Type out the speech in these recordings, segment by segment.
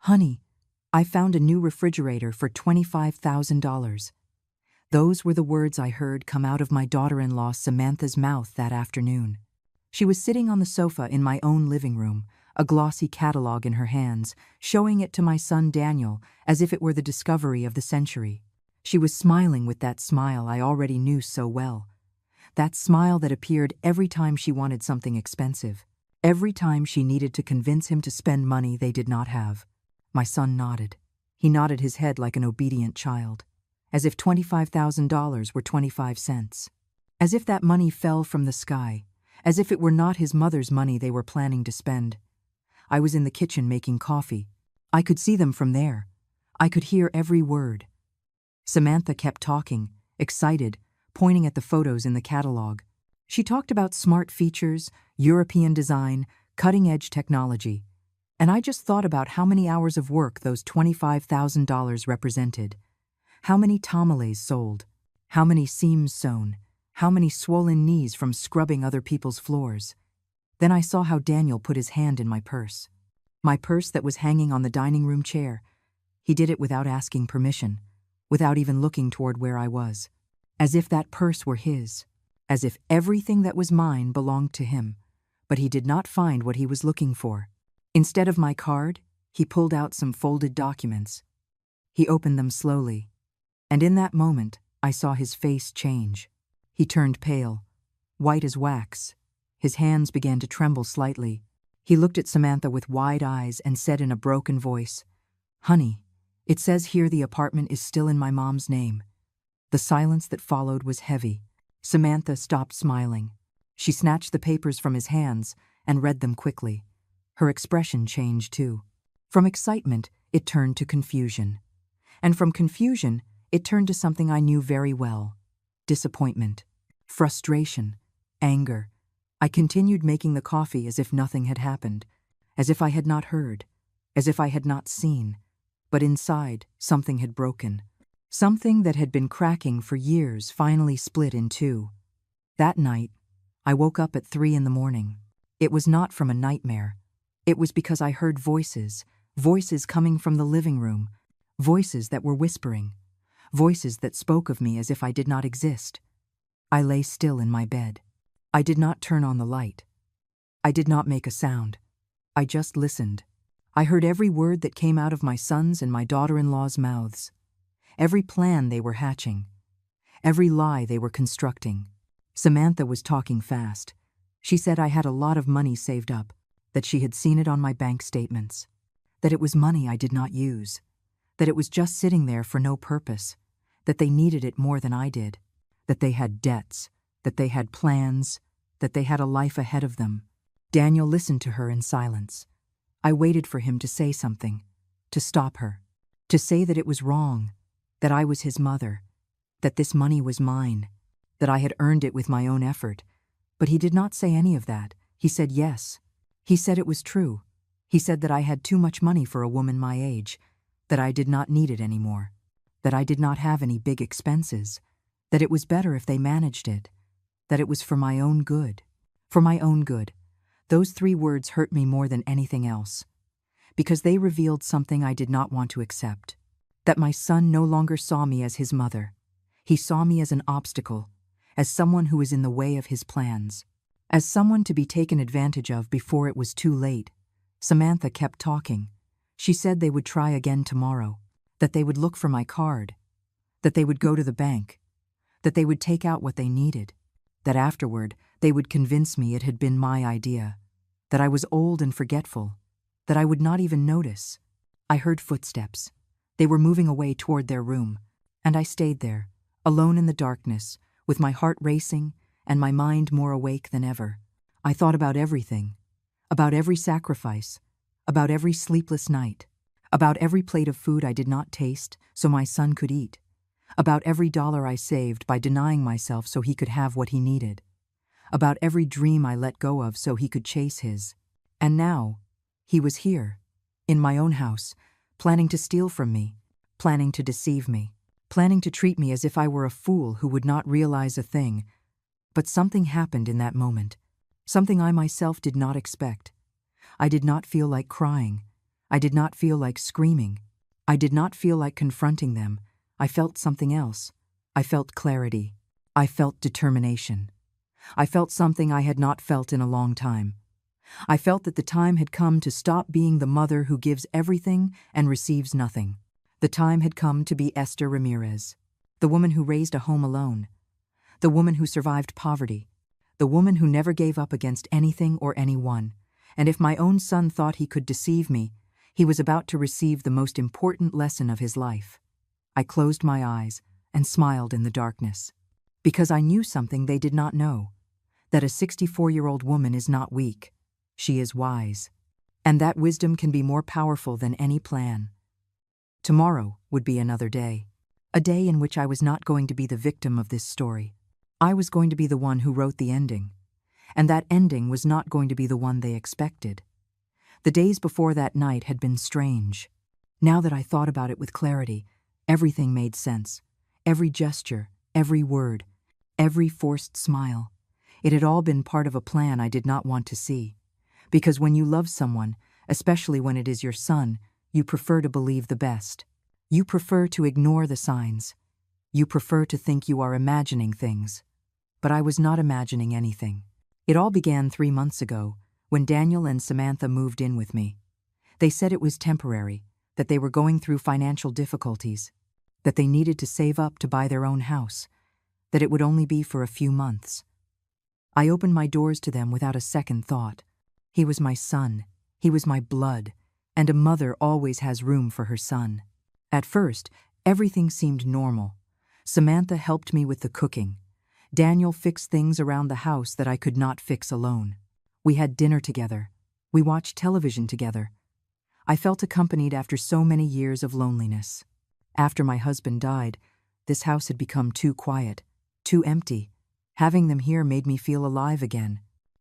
"Honey, I found a new refrigerator for $25,000. Those were the words I heard come out of my daughter-in-law Samantha's mouth that afternoon. She was sitting on the sofa in my own living room, a glossy catalog in her hands, showing it to my son Daniel as if it were the discovery of the century. She was smiling with that smile I already knew so well. That smile that appeared every time she wanted something expensive, every time she needed to convince him to spend money they did not have. My son nodded. He nodded his head like an obedient child, as if $25,000 were 25 cents. As if that money fell from the sky, as if it were not his mother's money they were planning to spend. I was in the kitchen making coffee. I could see them from there. I could hear every word. Samantha kept talking, excited, pointing at the photos in the catalog. She talked about smart features, European design, cutting-edge technology. And I just thought about how many hours of work those $25,000 represented. How many tamales sold, how many seams sewn, how many swollen knees from scrubbing other people's floors. Then I saw how Daniel put his hand in my purse that was hanging on the dining room chair. He did it without asking permission, without even looking toward where I was, as if that purse were his, as if everything that was mine belonged to him. But he did not find what he was looking for. Instead of my card, he pulled out some folded documents. He opened them slowly, and in that moment, I saw his face change. He turned pale, white as wax. His hands began to tremble slightly. He looked at Samantha with wide eyes and said in a broken voice, "Honey, it says here the apartment is still in my mom's name." The silence that followed was heavy. Samantha stopped smiling. She snatched the papers from his hands and read them quickly. Her expression changed too. From excitement, it turned to confusion. And from confusion, it turned to something I knew very well: disappointment, frustration, anger. I continued making the coffee as if nothing had happened, as if I had not heard, as if I had not seen. But inside, something had broken. Something that had been cracking for years finally split in two. That night, I woke up at 3 a.m. It was not from a nightmare. It was because I heard voices coming from the living room, voices that were whispering, voices that spoke of me as if I did not exist. I lay still in my bed. I did not turn on the light. I did not make a sound. I just listened. I heard every word that came out of my son's and my daughter-in-law's mouths, every plan they were hatching, every lie they were constructing. Samantha was talking fast. She said I had a lot of money saved up, that she had seen it on my bank statements, that it was money I did not use, that it was just sitting there for no purpose, that they needed it more than I did, that they had debts, that they had plans, that they had a life ahead of them. Daniel listened to her in silence. I waited for him to say something, to stop her, to say that it was wrong, that I was his mother, that this money was mine, that I had earned it with my own effort. But he did not say any of that. He said yes. He said it was true. He said that I had too much money for a woman my age, that I did not need it anymore, that I did not have any big expenses, that it was better if they managed it, that it was for my own good. For my own good. Those 3 words hurt me more than anything else, because they revealed something I did not want to accept, that my son no longer saw me as his mother. He saw me as an obstacle, as someone who was in the way of his plans, as someone to be taken advantage of before it was too late. Samantha kept talking. She said they would try again tomorrow, that they would look for my card, that they would go to the bank, that they would take out what they needed, that afterward they would convince me it had been my idea, that I was old and forgetful, that I would not even notice. I heard footsteps. They were moving away toward their room, and I stayed there, alone in the darkness, with my heart racing and my mind more awake than ever. I thought about everything, about every sacrifice, about every sleepless night, about every plate of food I did not taste so my son could eat, about every dollar I saved by denying myself so he could have what he needed, about every dream I let go of so he could chase his. And now, he was here, in my own house, planning to steal from me, planning to deceive me, planning to treat me as if I were a fool who would not realize a thing. But something happened in that moment, something I myself did not expect. I did not feel like crying. I did not feel like screaming. I did not feel like confronting them. I felt something else. I felt clarity. I felt determination. I felt something I had not felt in a long time. I felt that the time had come to stop being the mother who gives everything and receives nothing. The time had come to be Esther Ramirez, the woman who raised a home alone, the woman who survived poverty, the woman who never gave up against anything or anyone. And if my own son thought he could deceive me, he was about to receive the most important lesson of his life. I closed my eyes and smiled in the darkness, because I knew something they did not know, that a 64-year-old woman is not weak. She is wise. And that wisdom can be more powerful than any plan. Tomorrow would be another day. A day in which I was not going to be the victim of this story. I was going to be the one who wrote the ending. And that ending was not going to be the one they expected. The days before that night had been strange. Now that I thought about it with clarity, everything made sense. Every gesture, every word, every forced smile. It had all been part of a plan I did not want to see. Because when you love someone, especially when it is your son, you prefer to believe the best. You prefer to ignore the signs. You prefer to think you are imagining things. But I was not imagining anything. It all began 3 months ago, when Daniel and Samantha moved in with me. They said it was temporary, that they were going through financial difficulties, that they needed to save up to buy their own house, that it would only be for a few months. I opened my doors to them without a second thought. He was my son, he was my blood, and a mother always has room for her son. At first, everything seemed normal. Samantha helped me with the cooking. Daniel fixed things around the house that I could not fix alone. We had dinner together. We watched television together. I felt accompanied after so many years of loneliness. After my husband died, this house had become too quiet, too empty. Having them here made me feel alive again.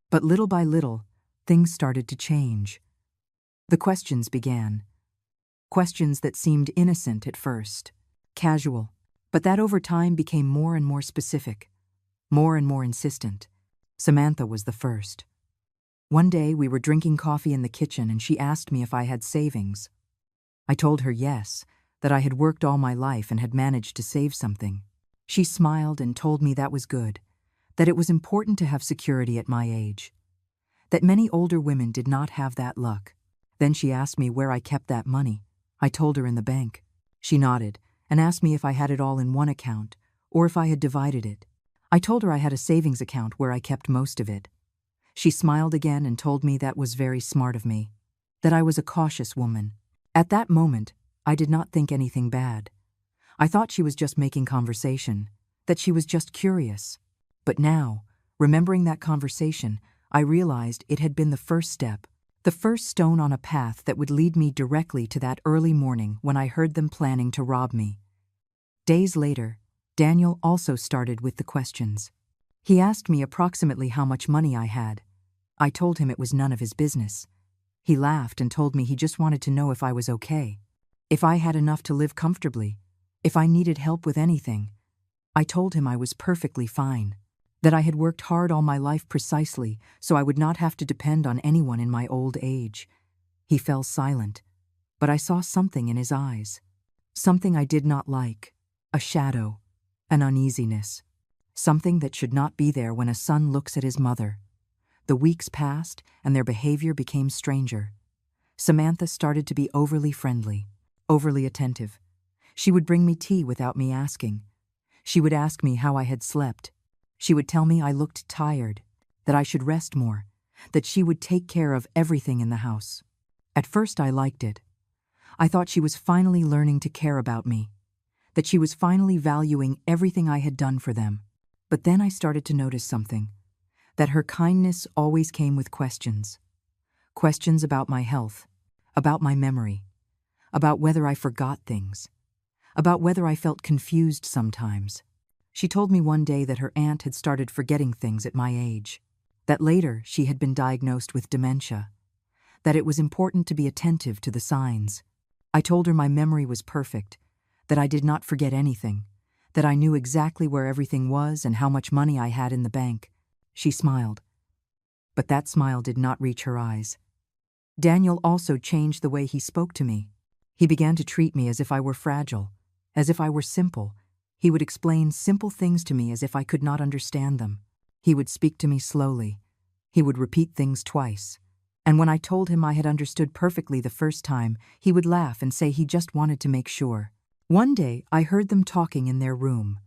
But little by little, things started to change. The questions began. Questions that seemed innocent at first, casual, but that over time became more and more specific, more and more insistent. Samantha was the first. One day we were drinking coffee in the kitchen and she asked me if I had savings. I told her yes, that I had worked all my life and had managed to save something. She smiled and told me that was good, that it was important to have security at my age, that many older women did not have that luck. Then she asked me where I kept that money. I told her in the bank. She nodded and asked me if I had it all in one account or if I had divided it. I told her I had a savings account where I kept most of it. She smiled again and told me that was very smart of me, that I was a cautious woman. At that moment, I did not think anything bad. I thought she was just making conversation, that she was just curious. But now, remembering that conversation, I realized it had been the first step, the first stone on a path that would lead me directly to that early morning when I heard them planning to rob me. Days later, Daniel also started with the questions. He asked me approximately how much money I had. I told him it was none of his business. He laughed and told me he just wanted to know if I was okay, if I had enough to live comfortably, if I needed help with anything. I told him I was perfectly fine, that I had worked hard all my life precisely so I would not have to depend on anyone in my old age. He fell silent, but I saw something in his eyes, something I did not like, a shadow, an uneasiness, something that should not be there when a son looks at his mother. The weeks passed and their behavior became stranger. Samantha started to be overly friendly, overly attentive. She would bring me tea without me asking. She would ask me how I had slept. She would tell me I looked tired, that I should rest more, that she would take care of everything in the house. At first I liked it. I thought she was finally learning to care about me, that she was finally valuing everything I had done for them. But then I started to notice something, that her kindness always came with questions. Questions about my health, about my memory, about whether I forgot things, about whether I felt confused sometimes. She told me one day that her aunt had started forgetting things at my age, that later she had been diagnosed with dementia, that it was important to be attentive to the signs. I told her my memory was perfect, that I did not forget anything, that I knew exactly where everything was and how much money I had in the bank. She smiled. But that smile did not reach her eyes. Daniel also changed the way he spoke to me. He began to treat me as if I were fragile, as if I were simple. He would explain simple things to me as if I could not understand them. He would speak to me slowly. He would repeat things twice. And when I told him I had understood perfectly the first time, he would laugh and say he just wanted to make sure. One day, I heard them talking in their room.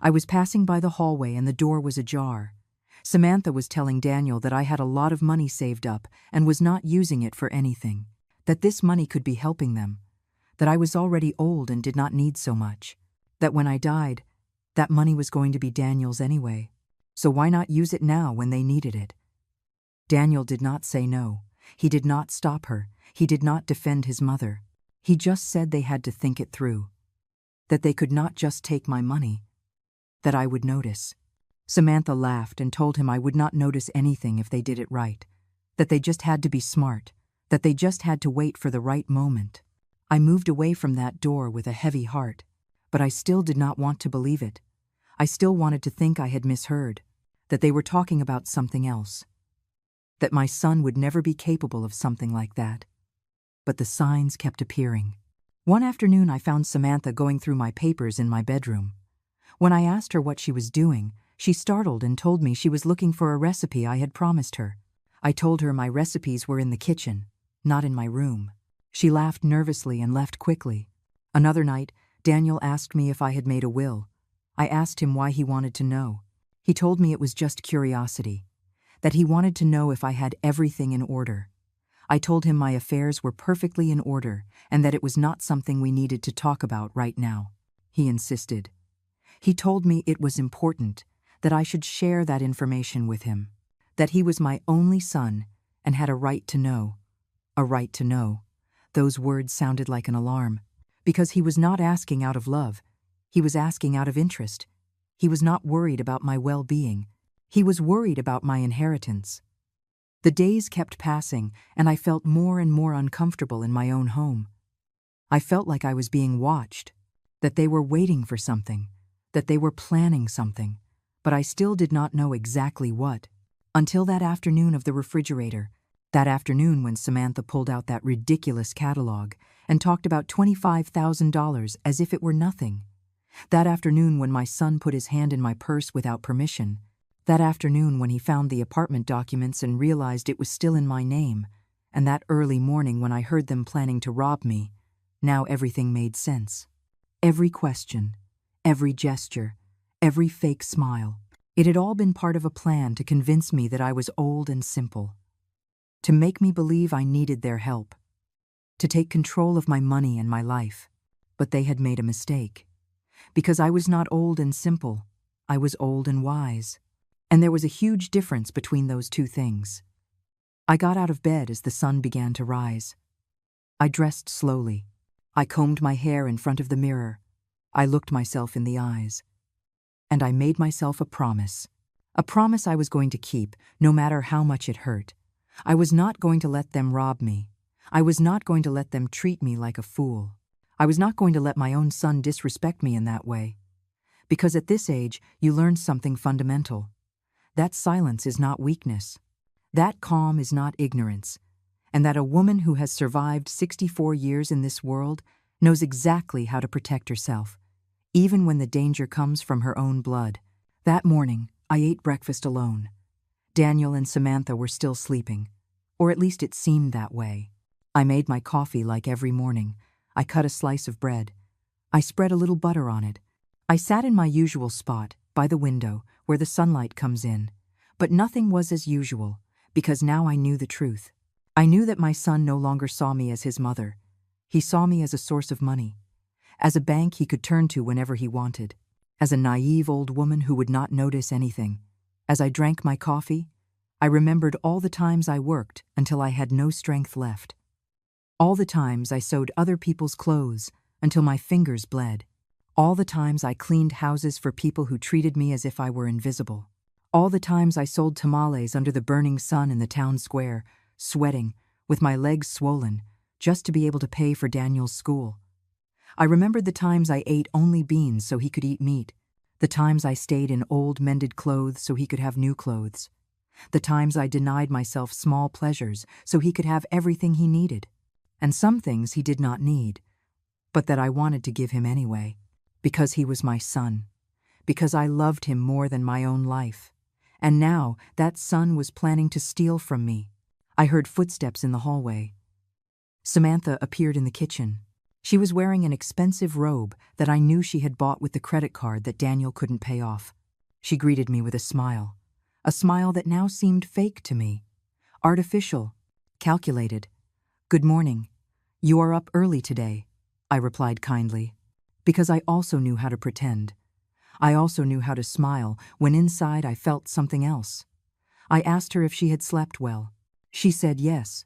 I was passing by the hallway and the door was ajar. Samantha was telling Daniel that I had a lot of money saved up and was not using it for anything, that this money could be helping them, that I was already old and did not need so much, that when I died, that money was going to be Daniel's anyway, so why not use it now when they needed it? Daniel did not say no. He did not stop her. He did not defend his mother. He just said they had to think it through, that they could not just take my money, that I would notice. Samantha laughed and told him I would not notice anything if they did it right, that they just had to be smart, that they just had to wait for the right moment. I moved away from that door with a heavy heart, but I still did not want to believe it. I still wanted to think I had misheard, that they were talking about something else, that my son would never be capable of something like that. But the signs kept appearing. One afternoon I found Samantha going through my papers in my bedroom. When I asked her what she was doing, she startled and told me she was looking for a recipe I had promised her. I told her my recipes were in the kitchen, not in my room. She laughed nervously and left quickly. Another night, Daniel asked me if I had made a will. I asked him why he wanted to know. He told me it was just curiosity, that he wanted to know if I had everything in order. I told him my affairs were perfectly in order and that it was not something we needed to talk about right now. He insisted. He told me it was important, that I should share that information with him, that he was my only son and had a right to know. A right to know. Those words sounded like an alarm, because he was not asking out of love. He was asking out of interest. He was not worried about my well-being. He was worried about my inheritance. The days kept passing, and I felt more and more uncomfortable in my own home. I felt like I was being watched, that they were waiting for something, that they were planning something, but I still did not know exactly what, until that afternoon of the refrigerator, that afternoon when Samantha pulled out that ridiculous catalog and talked about $25,000 as if it were nothing. That afternoon when my son put his hand in my purse without permission. That afternoon when he found the apartment documents and realized it was still in my name. And that early morning when I heard them planning to rob me. Now everything made sense. Every question, every gesture, every fake smile. It had all been part of a plan to convince me that I was old and simple. To make me believe I needed their help. To take control of my money and my life. But they had made a mistake. Because I was not old and simple, I was old and wise. And there was a huge difference between those two things. I got out of bed as the sun began to rise. I dressed slowly. I combed my hair in front of the mirror. I looked myself in the eyes. And I made myself a promise. A promise I was going to keep, no matter how much it hurt. I was not going to let them rob me. I was not going to let them treat me like a fool. I was not going to let my own son disrespect me in that way. Because at this age, you learn something fundamental. That silence is not weakness. That calm is not ignorance. And that a woman who has survived 64 years in this world knows exactly how to protect herself, even when the danger comes from her own blood. That morning, I ate breakfast alone. Daniel and Samantha were still sleeping, or at least it seemed that way. I made my coffee like every morning. I cut a slice of bread. I spread a little butter on it. I sat in my usual spot, by the window, where the sunlight comes in. But nothing was as usual, because now I knew the truth. I knew that my son no longer saw me as his mother. He saw me as a source of money, as a bank he could turn to whenever he wanted, as a naive old woman who would not notice anything. As I drank my coffee, I remembered all the times I worked until I had no strength left. All the times I sewed other people's clothes until my fingers bled. All the times I cleaned houses for people who treated me as if I were invisible. All the times I sold tamales under the burning sun in the town square, sweating, with my legs swollen, just to be able to pay for Daniel's school. I remembered the times I ate only beans so he could eat meat, the times I stayed in old mended clothes so he could have new clothes, The times I denied myself small pleasures so he could have everything he needed, and some things he did not need, but that I wanted to give him anyway, because he was my son, because I loved him more than my own life. And now that son was planning to steal from me. I heard footsteps in the hallway. Samantha appeared in the kitchen. She was wearing an expensive robe that I knew she had bought with the credit card that Daniel couldn't pay off. She greeted me with a smile that now seemed fake to me, artificial, calculated. "Good morning. You are up early today," I replied kindly, because I also knew how to pretend. I also knew how to smile when inside I felt something else. I asked her if she had slept well. She said yes.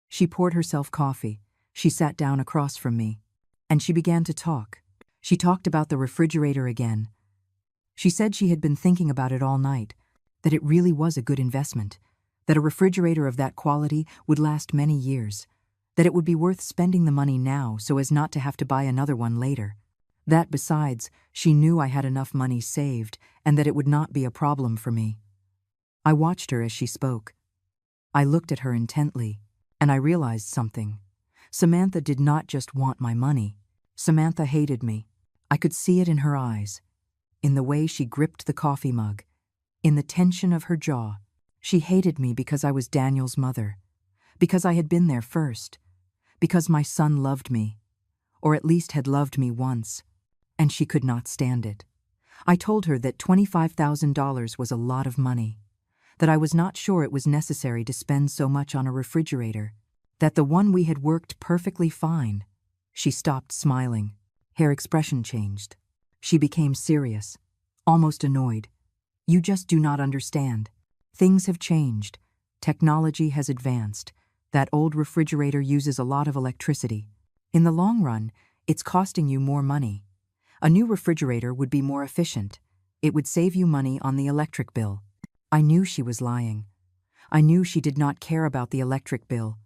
She poured herself coffee. She sat down across from me, and she began to talk. She talked about the refrigerator again. She said she had been thinking about it all night, that it really was a good investment, that a refrigerator of that quality would last many years, that it would be worth spending the money now so as not to have to buy another one later. That besides, she knew I had enough money saved and that it would not be a problem for me. I watched her as she spoke. I looked at her intently, and I realized something. Samantha did not just want my money. Samantha hated me. I could see it in her eyes, in the way she gripped the coffee mug, in the tension of her jaw. She hated me because I was Daniel's mother, because I had been there first, because my son loved me, or at least had loved me once, and she could not stand it. I told her that $25,000 was a lot of money, that I was not sure it was necessary to spend so much on a refrigerator, that the one we had worked perfectly fine. She stopped smiling. Her expression changed. She became serious, almost annoyed. "You just do not understand. Things have changed. Technology has advanced. That old refrigerator uses a lot of electricity. In the long run, it's costing you more money. A new refrigerator would be more efficient. It would save you money on the electric bill." I knew she was lying. I knew she did not care about the electric bill.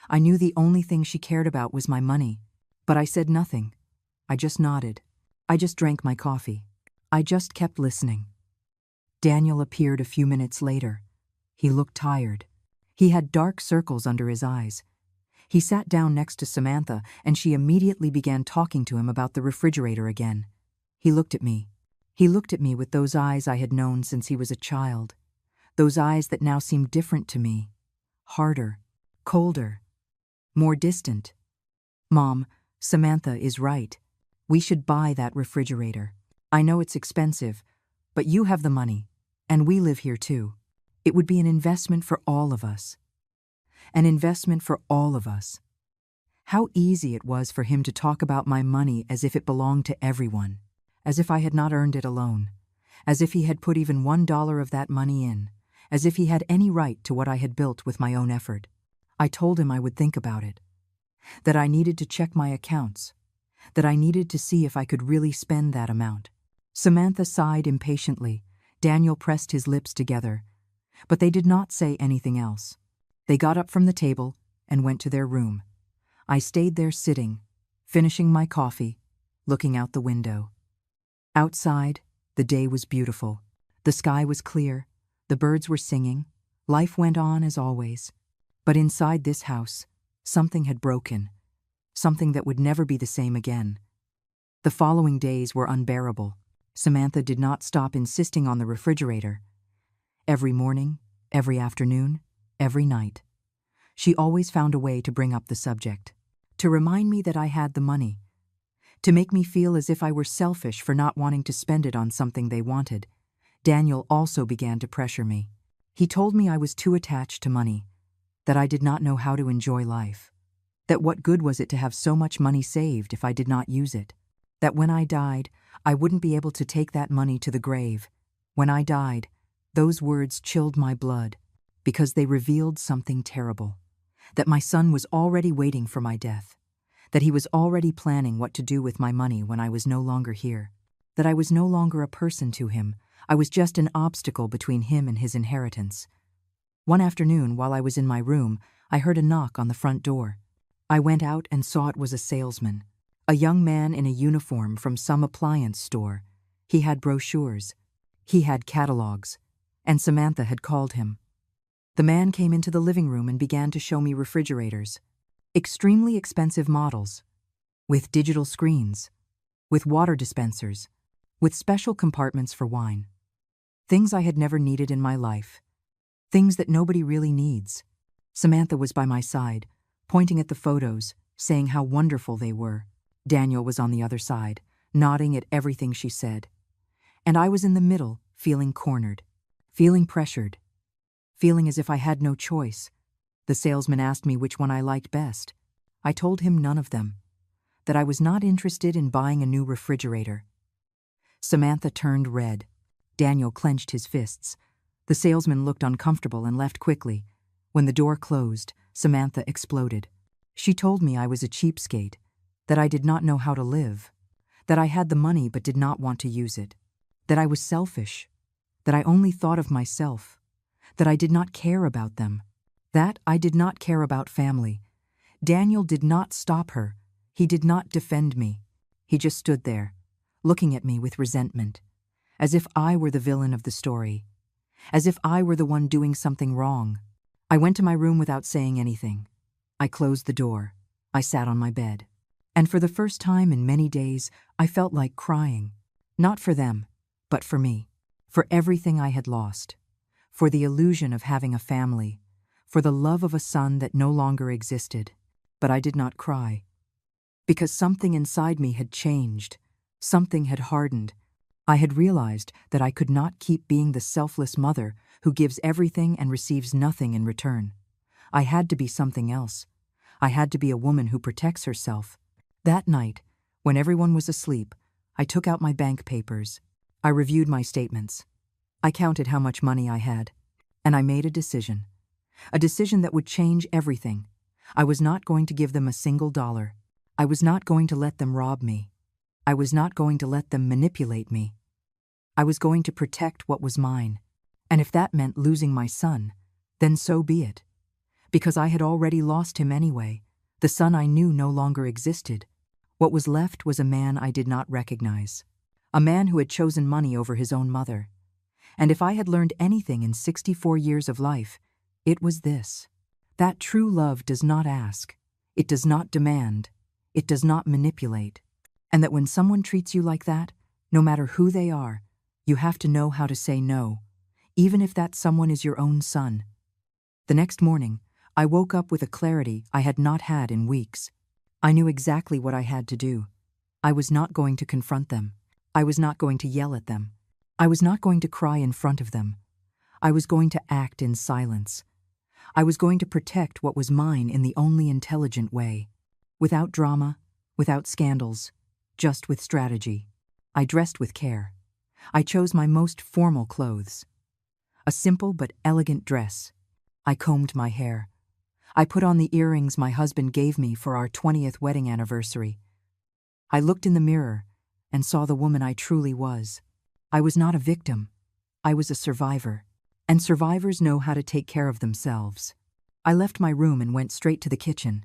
I knew the only thing she cared about was my money. But I said nothing. I just nodded. I just drank my coffee. I just kept listening. Daniel appeared a few minutes later. He looked tired. He had dark circles under his eyes. He sat down next to Samantha, and she immediately began talking to him about the refrigerator again. He looked at me. He looked at me with those eyes I had known since he was a child. Those eyes that now seemed different to me. Harder, colder, more distant. "Mom, Samantha is right. We should buy that refrigerator. I know it's expensive, but you have the money, and we live here too. It would be an investment for all of us. An investment for all of us." How easy it was for him to talk about my money as if it belonged to everyone, as if I had not earned it alone, as if he had put even $1 of that money in, as if he had any right to what I had built with my own effort. I told him I would think about it, that I needed to check my accounts, that I needed to see if I could really spend that amount. Samantha sighed impatiently. Daniel pressed his lips together, but they did not say anything else. They got up from the table and went to their room. I stayed there sitting, finishing my coffee, looking out the window. Outside, the day was beautiful. The sky was clear. The birds were singing. Life went on as always. But inside this house, something had broken. Something that would never be the same again. The following days were unbearable. Samantha did not stop insisting on the refrigerator. Every morning, every afternoon, every night. She always found a way to bring up the subject, to remind me that I had the money, to make me feel as if I were selfish for not wanting to spend it on something they wanted. Daniel also began to pressure me. He told me I was too attached to money, that I did not know how to enjoy life, that what good was it to have so much money saved if I did not use it, that when I died, I wouldn't be able to take that money to the grave. When I died, those words chilled my blood, because they revealed something terrible, that my son was already waiting for my death, that he was already planning what to do with my money when I was no longer here, that I was no longer a person to him. I was just an obstacle between him and his inheritance. One afternoon, while I was in my room, I heard a knock on the front door. I went out and saw it was a salesman, a young man in a uniform from some appliance store. He had brochures. He had catalogs. And Samantha had called him. The man came into the living room and began to show me refrigerators. Extremely expensive models. With digital screens. With water dispensers. With special compartments for wine. Things I had never needed in my life. Things that nobody really needs. Samantha was by my side, pointing at the photos, saying how wonderful they were. Daniel was on the other side, nodding at everything she said. And I was in the middle, feeling cornered. Feeling pressured. Feeling as if I had no choice. The salesman asked me which one I liked best. I told him none of them. That I was not interested in buying a new refrigerator. Samantha turned red. Daniel clenched his fists. The salesman looked uncomfortable and left quickly. When the door closed, Samantha exploded. She told me I was a cheapskate, that I did not know how to live, that I had the money but did not want to use it, that I was selfish, that I only thought of myself, that I did not care about them, that I did not care about family. Daniel did not stop her. He did not defend me. He just stood there, looking at me with resentment, as if I were the villain of the story, as if I were the one doing something wrong. I went to my room without saying anything. I closed the door. I sat on my bed. And for the first time in many days, I felt like crying. Not for them, but for me. For everything I had lost. For the illusion of having a family. For the love of a son that no longer existed. But I did not cry. Because something inside me had changed. Something had hardened. I had realized that I could not keep being the selfless mother who gives everything and receives nothing in return. I had to be something else. I had to be a woman who protects herself. That night, when everyone was asleep, I took out my bank papers. I reviewed my statements. I counted how much money I had. And I made a decision. A decision that would change everything. I was not going to give them a single dollar. I was not going to let them rob me. I was not going to let them manipulate me. I was going to protect what was mine. And if that meant losing my son, then so be it. Because I had already lost him anyway. The son I knew no longer existed. What was left was a man I did not recognize. A man who had chosen money over his own mother. And if I had learned anything in 64 years of life, it was this. That true love does not ask. It does not demand. It does not manipulate. And that when someone treats you like that, no matter who they are, you have to know how to say no, even if that someone is your own son. The next morning, I woke up with a clarity I had not had in weeks. I knew exactly what I had to do. I was not going to confront them. I was not going to yell at them. I was not going to cry in front of them. I was going to act in silence. I was going to protect what was mine in the only intelligent way. Without drama, without scandals, just with strategy. I dressed with care. I chose my most formal clothes. A simple but elegant dress. I combed my hair. I put on the earrings my husband gave me for our 20th wedding anniversary. I looked in the mirror and saw the woman I truly was. I was not a victim. I was a survivor. And survivors know how to take care of themselves. I left my room and went straight to the kitchen.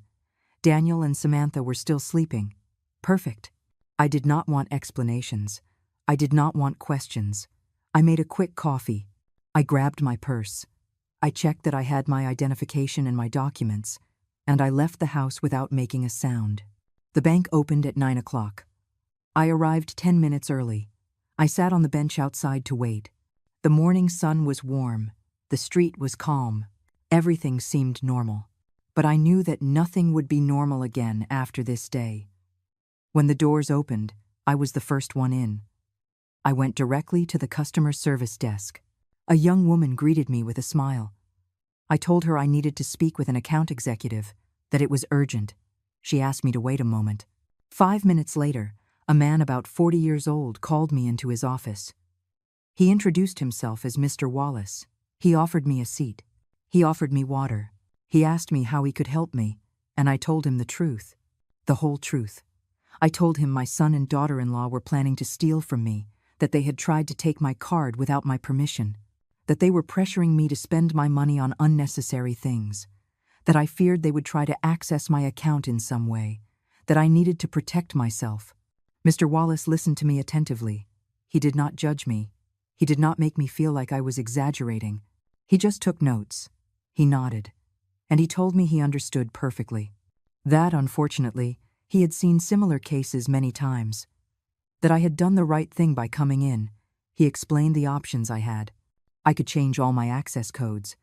Daniel and Samantha were still sleeping. Perfect. I did not want explanations. I did not want questions. I made a quick coffee. I grabbed my purse. I checked that I had my identification and my documents, and I left the house without making a sound. The bank opened at 9 o'clock. I arrived 10 minutes early. I sat on the bench outside to wait. The morning sun was warm. The street was calm. Everything seemed normal. But I knew that nothing would be normal again after this day. When the doors opened, I was the first one in. I went directly to the customer service desk. A young woman greeted me with a smile. I told her I needed to speak with an account executive, that it was urgent. She asked me to wait a moment. 5 minutes later, a man about 40 years old called me into his office. He introduced himself as Mr. Wallace. He offered me a seat. He offered me water. He asked me how he could help me, and I told him the truth. The whole truth. I told him my son and daughter-in-law were planning to steal from me, that they had tried to take my card without my permission, that they were pressuring me to spend my money on unnecessary things, that I feared they would try to access my account in some way, that I needed to protect myself. Mr. Wallace listened to me attentively. He did not judge me. He did not make me feel like I was exaggerating. He just took notes. He nodded, and he told me he understood perfectly. That, unfortunately, he had seen similar cases many times. That I had done the right thing by coming in. He explained the options I had. I could change all my access codes.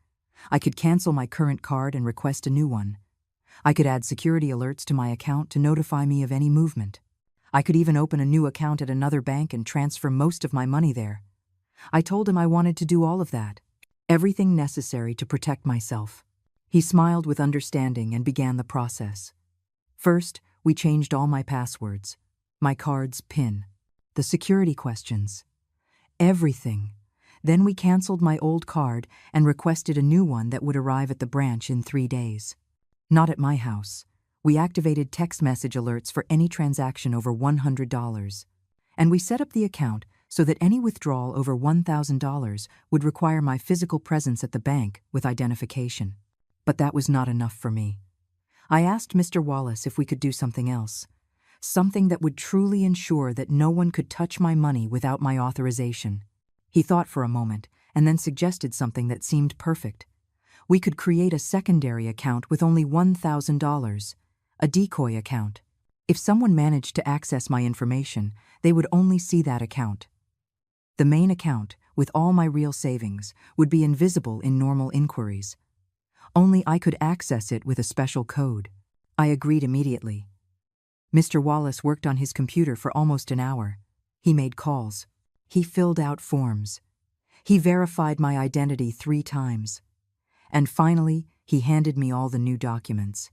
I could cancel my current card and request a new one. I could add security alerts to my account to notify me of any movement. I could even open a new account at another bank and transfer most of my money there. I told him I wanted to do all of that. Everything necessary to protect myself. He smiled with understanding and began the process. First, we changed all my passwords, my card's PIN, the security questions, everything. Then we canceled my old card and requested a new one that would arrive at the branch in 3 days. Not at my house. We activated text message alerts for any transaction over $100. And we set up the account so that any withdrawal over $1,000 would require my physical presence at the bank with identification. But that was not enough for me. I asked Mr. Wallace if we could do something else. Something that would truly ensure that no one could touch my money without my authorization. He thought for a moment and then suggested something that seemed perfect. We could create a secondary account with only $1,000, a decoy account. If someone managed to access my information, they would only see that account. The main account, with all my real savings, would be invisible in normal inquiries. Only I could access it with a special code. I agreed immediately. Mr. Wallace worked on his computer for almost an hour. He made calls. He filled out forms. He verified my identity 3 times. And finally, he handed me all the new documents.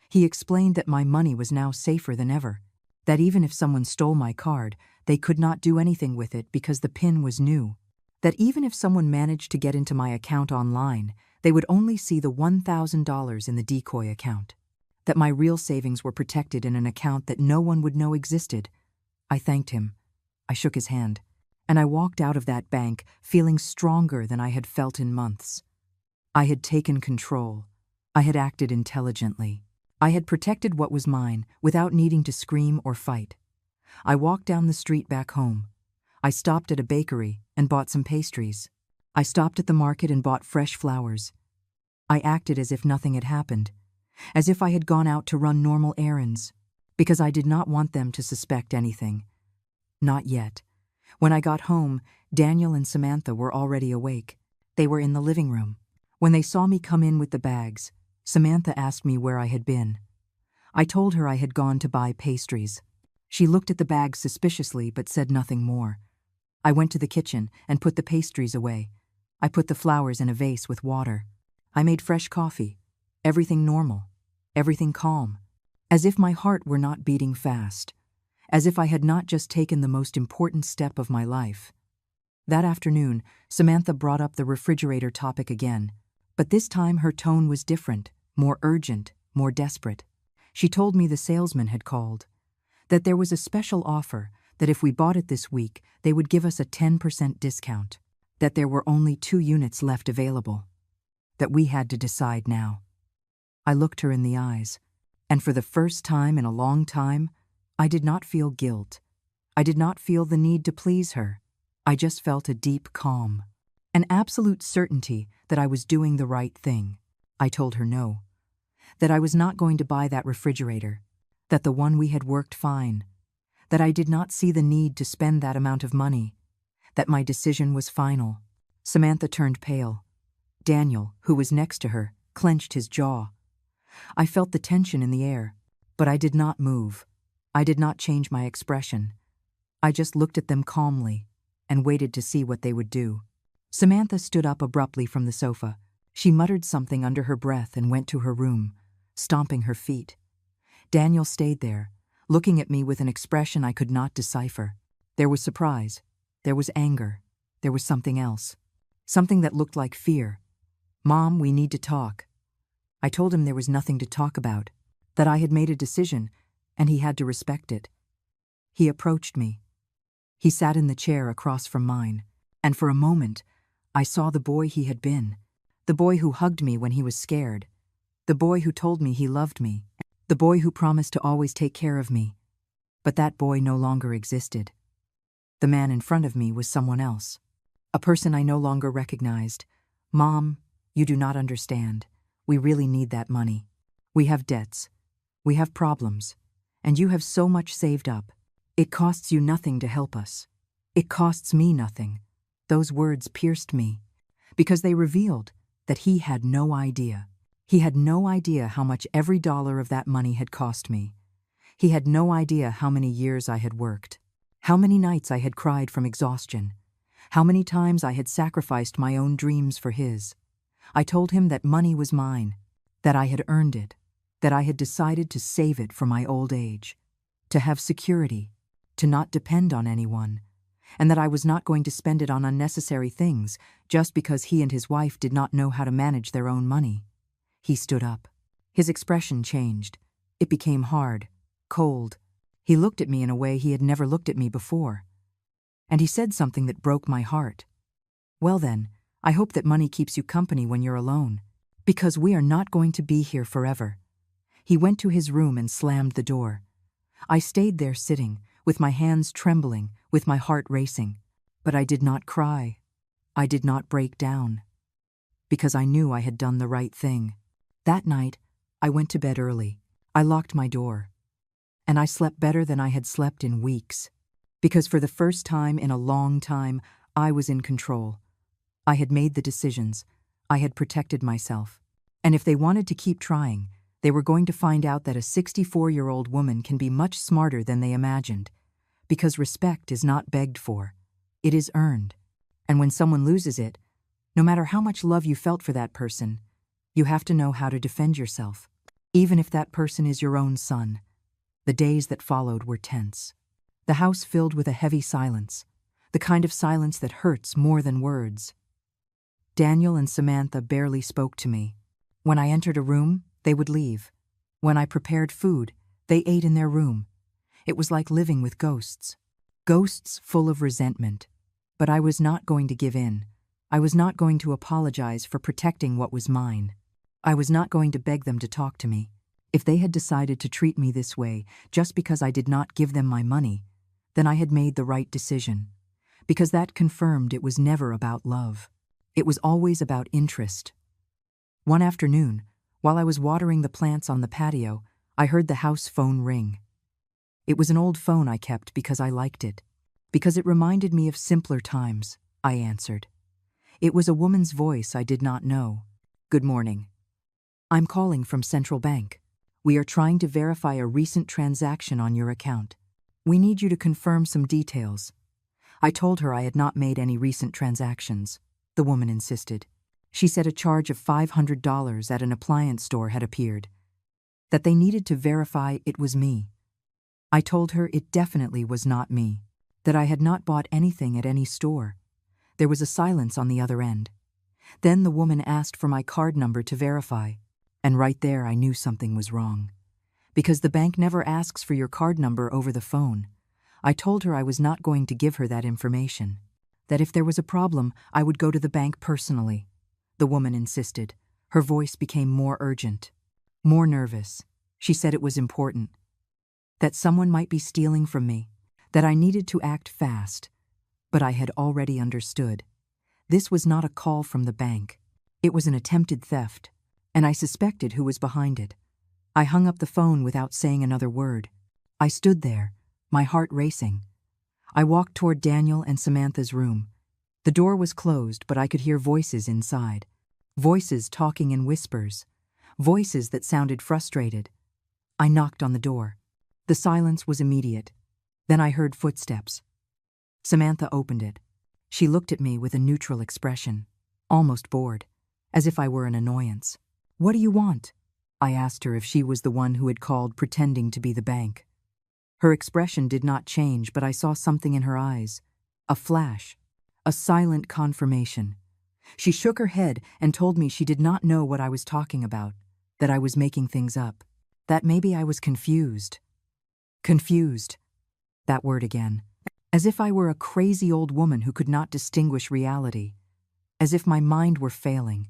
He explained that my money was now safer than ever, that even if someone stole my card, they could not do anything with it because the PIN was new, that even if someone managed to get into my account online, they would only see the $1,000 in the decoy account, that my real savings were protected in an account that no one would know existed. I thanked him. I shook his hand, and I walked out of that bank feeling stronger than I had felt in months. I had taken control. I had acted intelligently. I had protected what was mine without needing to scream or fight. I walked down the street back home. I stopped at a bakery and bought some pastries. I stopped at the market and bought fresh flowers. I acted as if nothing had happened, as if I had gone out to run normal errands, because I did not want them to suspect anything. Not yet. When I got home, Daniel and Samantha were already awake. They were in the living room. When they saw me come in with the bags, Samantha asked me where I had been. I told her I had gone to buy pastries. She looked at the bags suspiciously but said nothing more. I went to the kitchen and put the pastries away. I put the flowers in a vase with water. I made fresh coffee. Everything normal. Everything calm. As if my heart were not beating fast. As if I had not just taken the most important step of my life. That afternoon, Samantha brought up the refrigerator topic again. But this time her tone was different, more urgent, more desperate. She told me the salesman had called. That there was a special offer, that if we bought it this week, they would give us a 10% discount. That there were only 2 units left available. That we had to decide now. I looked her in the eyes, and for the first time in a long time, I did not feel guilt. I did not feel the need to please her. I just felt a deep calm. An absolute certainty that I was doing the right thing. I told her no. That I was not going to buy that refrigerator. That the one we had worked fine. That I did not see the need to spend that amount of money. That my decision was final. Samantha turned pale. Daniel, who was next to her, clenched his jaw. I felt the tension in the air, but I did not move. I did not change my expression. I just looked at them calmly and waited to see what they would do. Samantha stood up abruptly from the sofa. She muttered something under her breath and went to her room, stomping her feet. Daniel stayed there, looking at me with an expression I could not decipher. There was surprise. There was anger. There was something else. Something that looked like fear. Mom, we need to talk. I told him there was nothing to talk about, that I had made a decision, and he had to respect it. He approached me. He sat in the chair across from mine, and for a moment, I saw the boy he had been, the boy who hugged me when he was scared, the boy who told me he loved me, the boy who promised to always take care of me. But that boy no longer existed. The man in front of me was someone else, a person I no longer recognized. Mom, you do not understand. We really need that money. We have debts. We have problems. And you have so much saved up. It costs you nothing to help us. It costs me nothing." Those words pierced me, because they revealed that he had no idea. He had no idea how much every dollar of that money had cost me. He had no idea how many years I had worked, how many nights I had cried from exhaustion, how many times I had sacrificed my own dreams for his. I told him that money was mine, that I had earned it, that I had decided to save it for my old age, to have security, to not depend on anyone, and that I was not going to spend it on unnecessary things just because he and his wife did not know how to manage their own money. He stood up. His expression changed. It became hard, cold. He looked at me in a way he had never looked at me before. And he said something that broke my heart. "Well then, I hope that money keeps you company when you're alone, because we are not going to be here forever." He went to his room and slammed the door. I stayed there sitting, with my hands trembling, with my heart racing. But I did not cry. I did not break down. Because I knew I had done the right thing. That night, I went to bed early. I locked my door. And I slept better than I had slept in weeks. Because for the first time in a long time, I was in control. I had made the decisions. I had protected myself. And if they wanted to keep trying, they were going to find out that a 64-year-old woman can be much smarter than they imagined. Because respect is not begged for. It is earned. And when someone loses it, no matter how much love you felt for that person, you have to know how to defend yourself, even if that person is your own son. The days that followed were tense. The house filled with a heavy silence, the kind of silence that hurts more than words. Daniel and Samantha barely spoke to me. When I entered a room, they would leave. When I prepared food, they ate in their room. It was like living with ghosts. Ghosts full of resentment. But I was not going to give in. I was not going to apologize for protecting what was mine. I was not going to beg them to talk to me. If they had decided to treat me this way just because I did not give them my money, then I had made the right decision. Because that confirmed it was never about love. It was always about interest. One afternoon, while I was watering the plants on the patio, I heard the house phone ring. It was an old phone I kept because I liked it. Because it reminded me of simpler times, I answered. It was a woman's voice I did not know. "Good morning. I'm calling from Central Bank. We are trying to verify a recent transaction on your account. We need you to confirm some details." I told her I had not made any recent transactions. The woman insisted. She said a charge of $500 at an appliance store had appeared. That they needed to verify it was me. I told her it definitely was not me. That I had not bought anything at any store. There was a silence on the other end. Then the woman asked for my card number to verify, and right there I knew something was wrong. Because the bank never asks for your card number over the phone. I told her I was not going to give her that information. That if there was a problem, I would go to the bank personally. The woman insisted. Her voice became more urgent, more nervous. She said it was important. That someone might be stealing from me. That I needed to act fast. But I had already understood. This was not a call from the bank. It was an attempted theft, and I suspected who was behind it. I hung up the phone without saying another word. I stood there, my heart racing. I walked toward Daniel and Samantha's room. The door was closed, but I could hear voices inside. Voices talking in whispers. Voices that sounded frustrated. I knocked on the door. The silence was immediate. Then I heard footsteps. Samantha opened it. She looked at me with a neutral expression, almost bored, as if I were an annoyance. "What do you want?" I asked her if she was the one who had called pretending to be the bank. Her expression did not change, but I saw something in her eyes. A flash. A silent confirmation. She shook her head and told me she did not know what I was talking about, that I was making things up, that maybe I was confused. Confused. That word again. As if I were a crazy old woman who could not distinguish reality. As if my mind were failing.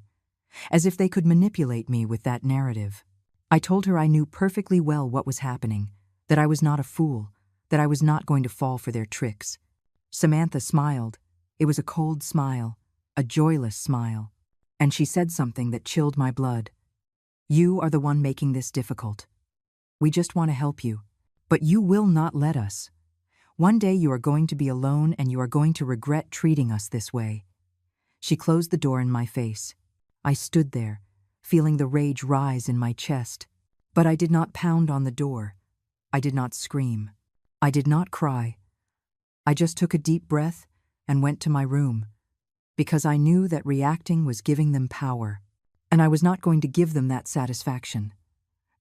As if they could manipulate me with that narrative. I told her I knew perfectly well what was happening, that I was not a fool, that I was not going to fall for their tricks. Samantha smiled. It was a cold smile, a joyless smile. And she said something that chilled my blood. You are the one making this difficult. We just want to help you, but you will not let us. One day you are going to be alone and you are going to regret treating us this way." She closed the door in my face. I stood there, feeling the rage rise in my chest. But I did not pound on the door. I did not scream. I did not cry. I just took a deep breath and went to my room, because I knew that reacting was giving them power, and I was not going to give them that satisfaction.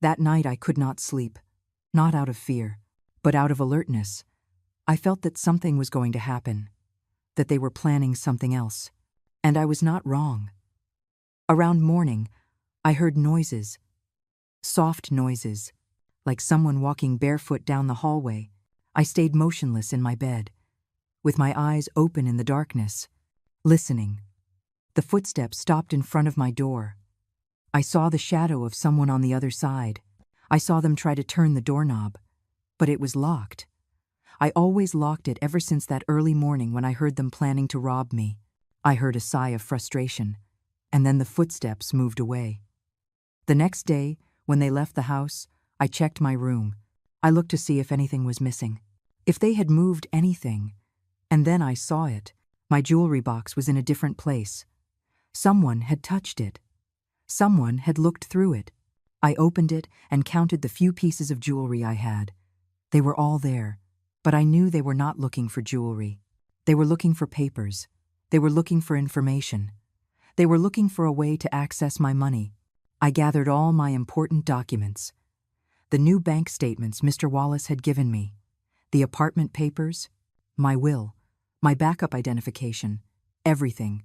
That night I could not sleep, not out of fear, but out of alertness. I felt that something was going to happen, that they were planning something else, and I was not wrong. Around morning, I heard noises, soft noises, like someone walking barefoot down the hallway. I stayed motionless in my bed, with my eyes open in the darkness, listening. The footsteps stopped in front of my door. I saw the shadow of someone on the other side. I saw them try to turn the doorknob, but it was locked. I always locked it ever since that early morning when I heard them planning to rob me. I heard a sigh of frustration, and then the footsteps moved away. The next day, when they left the house, I checked my room. I looked to see if anything was missing, if they had moved anything, and then I saw it. My jewelry box was in a different place. Someone had touched it. Someone had looked through it. I opened it and counted the few pieces of jewelry I had. They were all there, but I knew they were not looking for jewelry. They were looking for papers. They were looking for information. They were looking for a way to access my money. I gathered all my important documents. The new bank statements Mr. Wallace had given me, the apartment papers, my will, my backup identification, everything.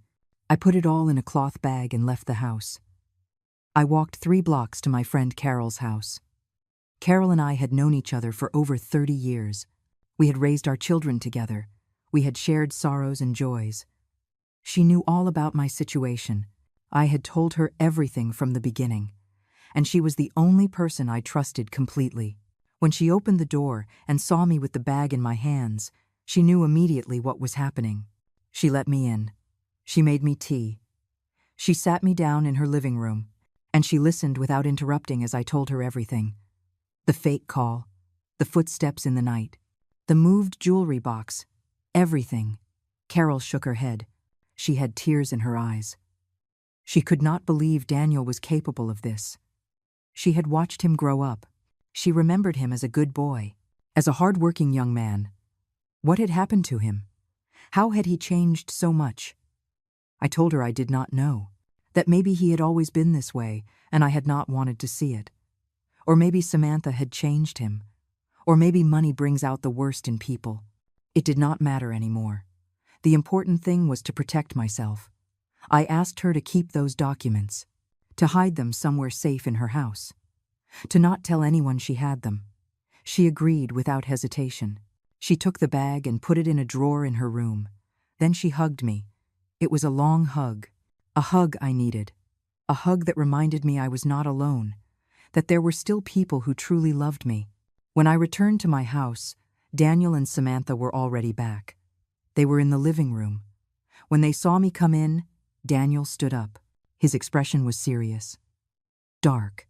I put it all in a cloth bag and left the house. I walked 3 blocks to my friend Carol's house. Carol and I had known each other for over 30 years. We had raised our children together. We had shared sorrows and joys. She knew all about my situation. I had told her everything from the beginning, and she was the only person I trusted completely. When she opened the door and saw me with the bag in my hands, she knew immediately what was happening. She let me in. She made me tea. She sat me down in her living room, and she listened without interrupting as I told her everything. The fake call, the footsteps in the night, the moved jewelry box, everything. Carol shook her head. She had tears in her eyes. She could not believe Daniel was capable of this. She had watched him grow up. She remembered him as a good boy, as a hard-working young man. What had happened to him? How had he changed so much? I told her I did not know, that maybe he had always been this way and I had not wanted to see it. Or maybe Samantha had changed him. Or maybe money brings out the worst in people. It did not matter anymore. The important thing was to protect myself. I asked her to keep those documents, to hide them somewhere safe in her house, to not tell anyone she had them. She agreed without hesitation. She took the bag and put it in a drawer in her room. Then she hugged me. It was a long hug, a hug I needed, a hug that reminded me I was not alone, that there were still people who truly loved me. When I returned to my house, Daniel and Samantha were already back. They were in the living room. When they saw me come in, Daniel stood up. His expression was serious, dark.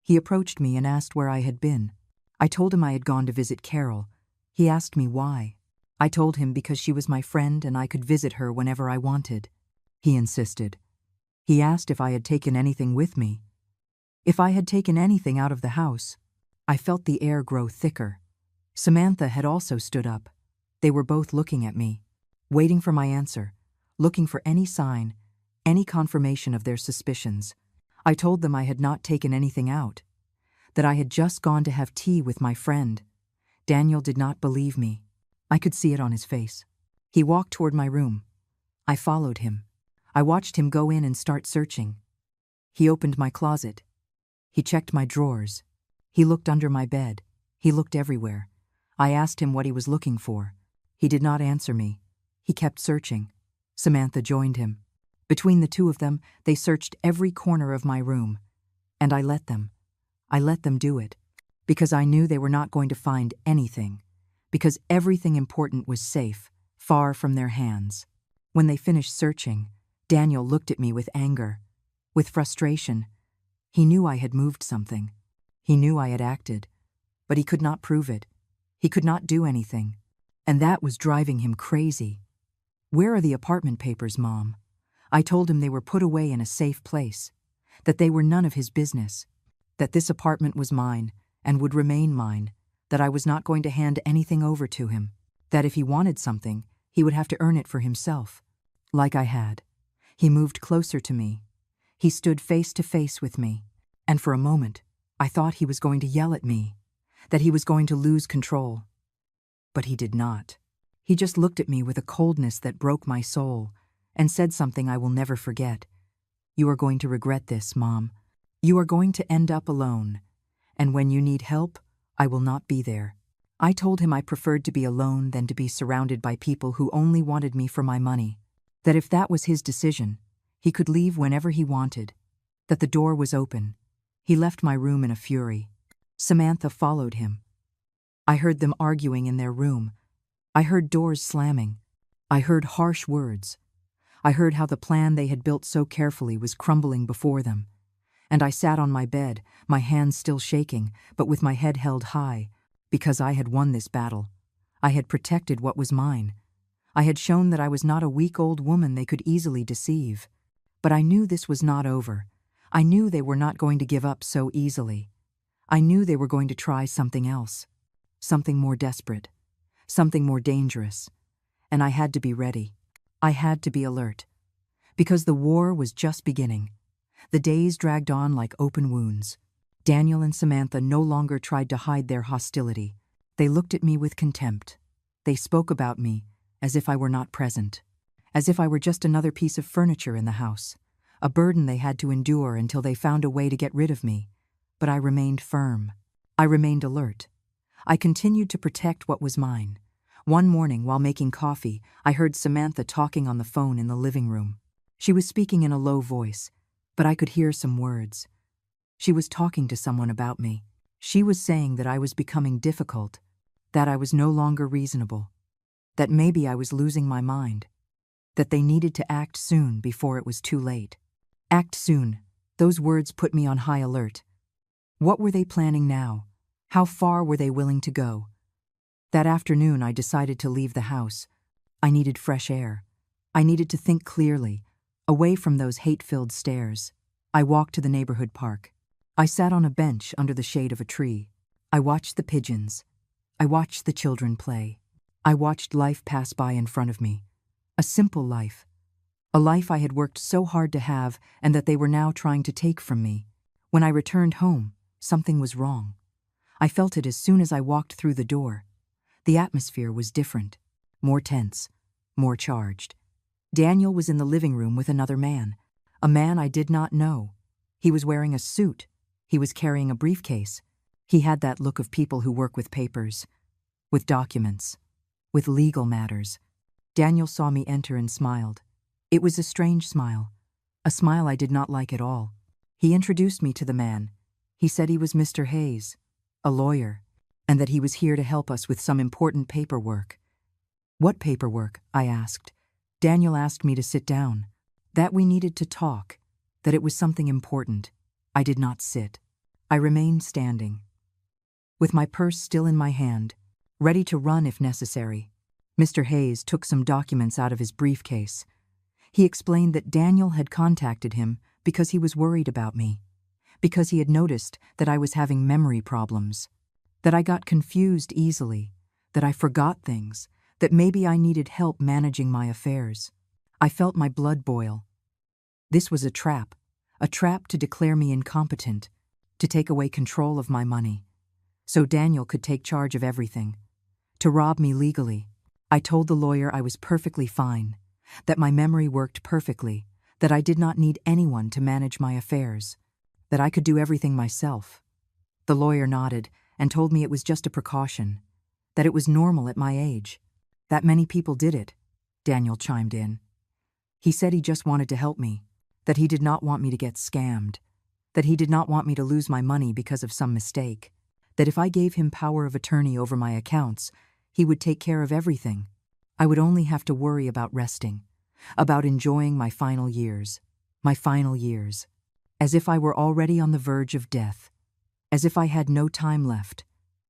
He approached me and asked where I had been. I told him I had gone to visit Carol. He asked me why. I told him because she was my friend and I could visit her whenever I wanted. He insisted. He asked if I had taken anything with me. If I had taken anything out of the house. I felt the air grow thicker. Samantha had also stood up. They were both looking at me, waiting for my answer, looking for any sign, any confirmation of their suspicions. I told them I had not taken anything out, that I had just gone to have tea with my friend. Daniel did not believe me. I could see it on his face. He walked toward my room. I followed him. I watched him go in and start searching. He opened my closet. He checked my drawers. He looked under my bed. He looked everywhere. I asked him what he was looking for. He did not answer me. He kept searching. Samantha joined him. Between the two of them, they searched every corner of my room. And I let them. I let them do it, because I knew they were not going to find anything, because everything important was safe, far from their hands. When they finished searching, Daniel looked at me with anger, with frustration. He knew I had moved something. He knew I had acted. But he could not prove it. He could not do anything. And that was driving him crazy. "Where are the apartment papers, Mom?" I told him they were put away in a safe place, that they were none of his business, that this apartment was mine and would remain mine, that I was not going to hand anything over to him, that if he wanted something, he would have to earn it for himself. Like I had. He moved closer to me. He stood face to face with me, and for a moment, I thought he was going to yell at me, that he was going to lose control. But he did not. He just looked at me with a coldness that broke my soul and said something I will never forget. "You are going to regret this, Mom. You are going to end up alone, and when you need help, I will not be there." I told him I preferred to be alone than to be surrounded by people who only wanted me for my money, that if that was his decision, he could leave whenever he wanted, that the door was open. He left my room in a fury. Samantha followed him. I heard them arguing in their room. I heard doors slamming. I heard harsh words. I heard how the plan they had built so carefully was crumbling before them. And I sat on my bed, my hands still shaking, but with my head held high, because I had won this battle. I had protected what was mine. I had shown that I was not a weak old woman they could easily deceive. But I knew this was not over. I knew they were not going to give up so easily. I knew they were going to try something else, something more desperate, something more dangerous. And I had to be ready. I had to be alert. Because the war was just beginning. The days dragged on like open wounds. Daniel and Samantha no longer tried to hide their hostility. They looked at me with contempt. They spoke about me as if I were not present, as if I were just another piece of furniture in the house, a burden they had to endure until they found a way to get rid of me. But I remained firm. I remained alert. I continued to protect what was mine. One morning, while making coffee, I heard Samantha talking on the phone in the living room. She was speaking in a low voice, but I could hear some words. She was talking to someone about me. She was saying that I was becoming difficult, that I was no longer reasonable, that maybe I was losing my mind, that they needed to act soon before it was too late. Act soon. Those words put me on high alert. What were they planning now? How far were they willing to go? That afternoon, I decided to leave the house. I needed fresh air. I needed to think clearly, away from those hate-filled stares. I walked to the neighborhood park. I sat on a bench under the shade of a tree. I watched the pigeons. I watched the children play. I watched life pass by in front of me. A simple life. A life I had worked so hard to have and that they were now trying to take from me. When I returned home, something was wrong. I felt it as soon as I walked through the door. The atmosphere was different, more tense, more charged. Daniel was in the living room with another man, a man I did not know. He was wearing a suit. He was carrying a briefcase. He had that look of people who work with papers, with documents, with legal matters. Daniel saw me enter and smiled. It was a strange smile, a smile I did not like at all. He introduced me to the man. He said he was Mr. Hayes, a lawyer, and that he was here to help us with some important paperwork. What paperwork? I asked. Daniel asked me to sit down, that we needed to talk, that it was something important. I did not sit. I remained standing, with my purse still in my hand, ready to run if necessary. Mr. Hayes took some documents out of his briefcase. He explained that Daniel had contacted him because he was worried about me, because he had noticed that I was having memory problems, that I got confused easily, that I forgot things, that maybe I needed help managing my affairs. I felt my blood boil. This was a trap to declare me incompetent, to take away control of my money, so Daniel could take charge of everything, to rob me legally. I told the lawyer I was perfectly fine, that my memory worked perfectly, that I did not need anyone to manage my affairs, that I could do everything myself. The lawyer nodded and told me it was just a precaution, that it was normal at my age, that many people did it. Daniel chimed in. He said he just wanted to help me, that he did not want me to get scammed, that he did not want me to lose my money because of some mistake, that if I gave him power of attorney over my accounts, he would take care of everything. I would only have to worry about resting, about enjoying my final years. as if I were already on the verge of death, as if I had no time left,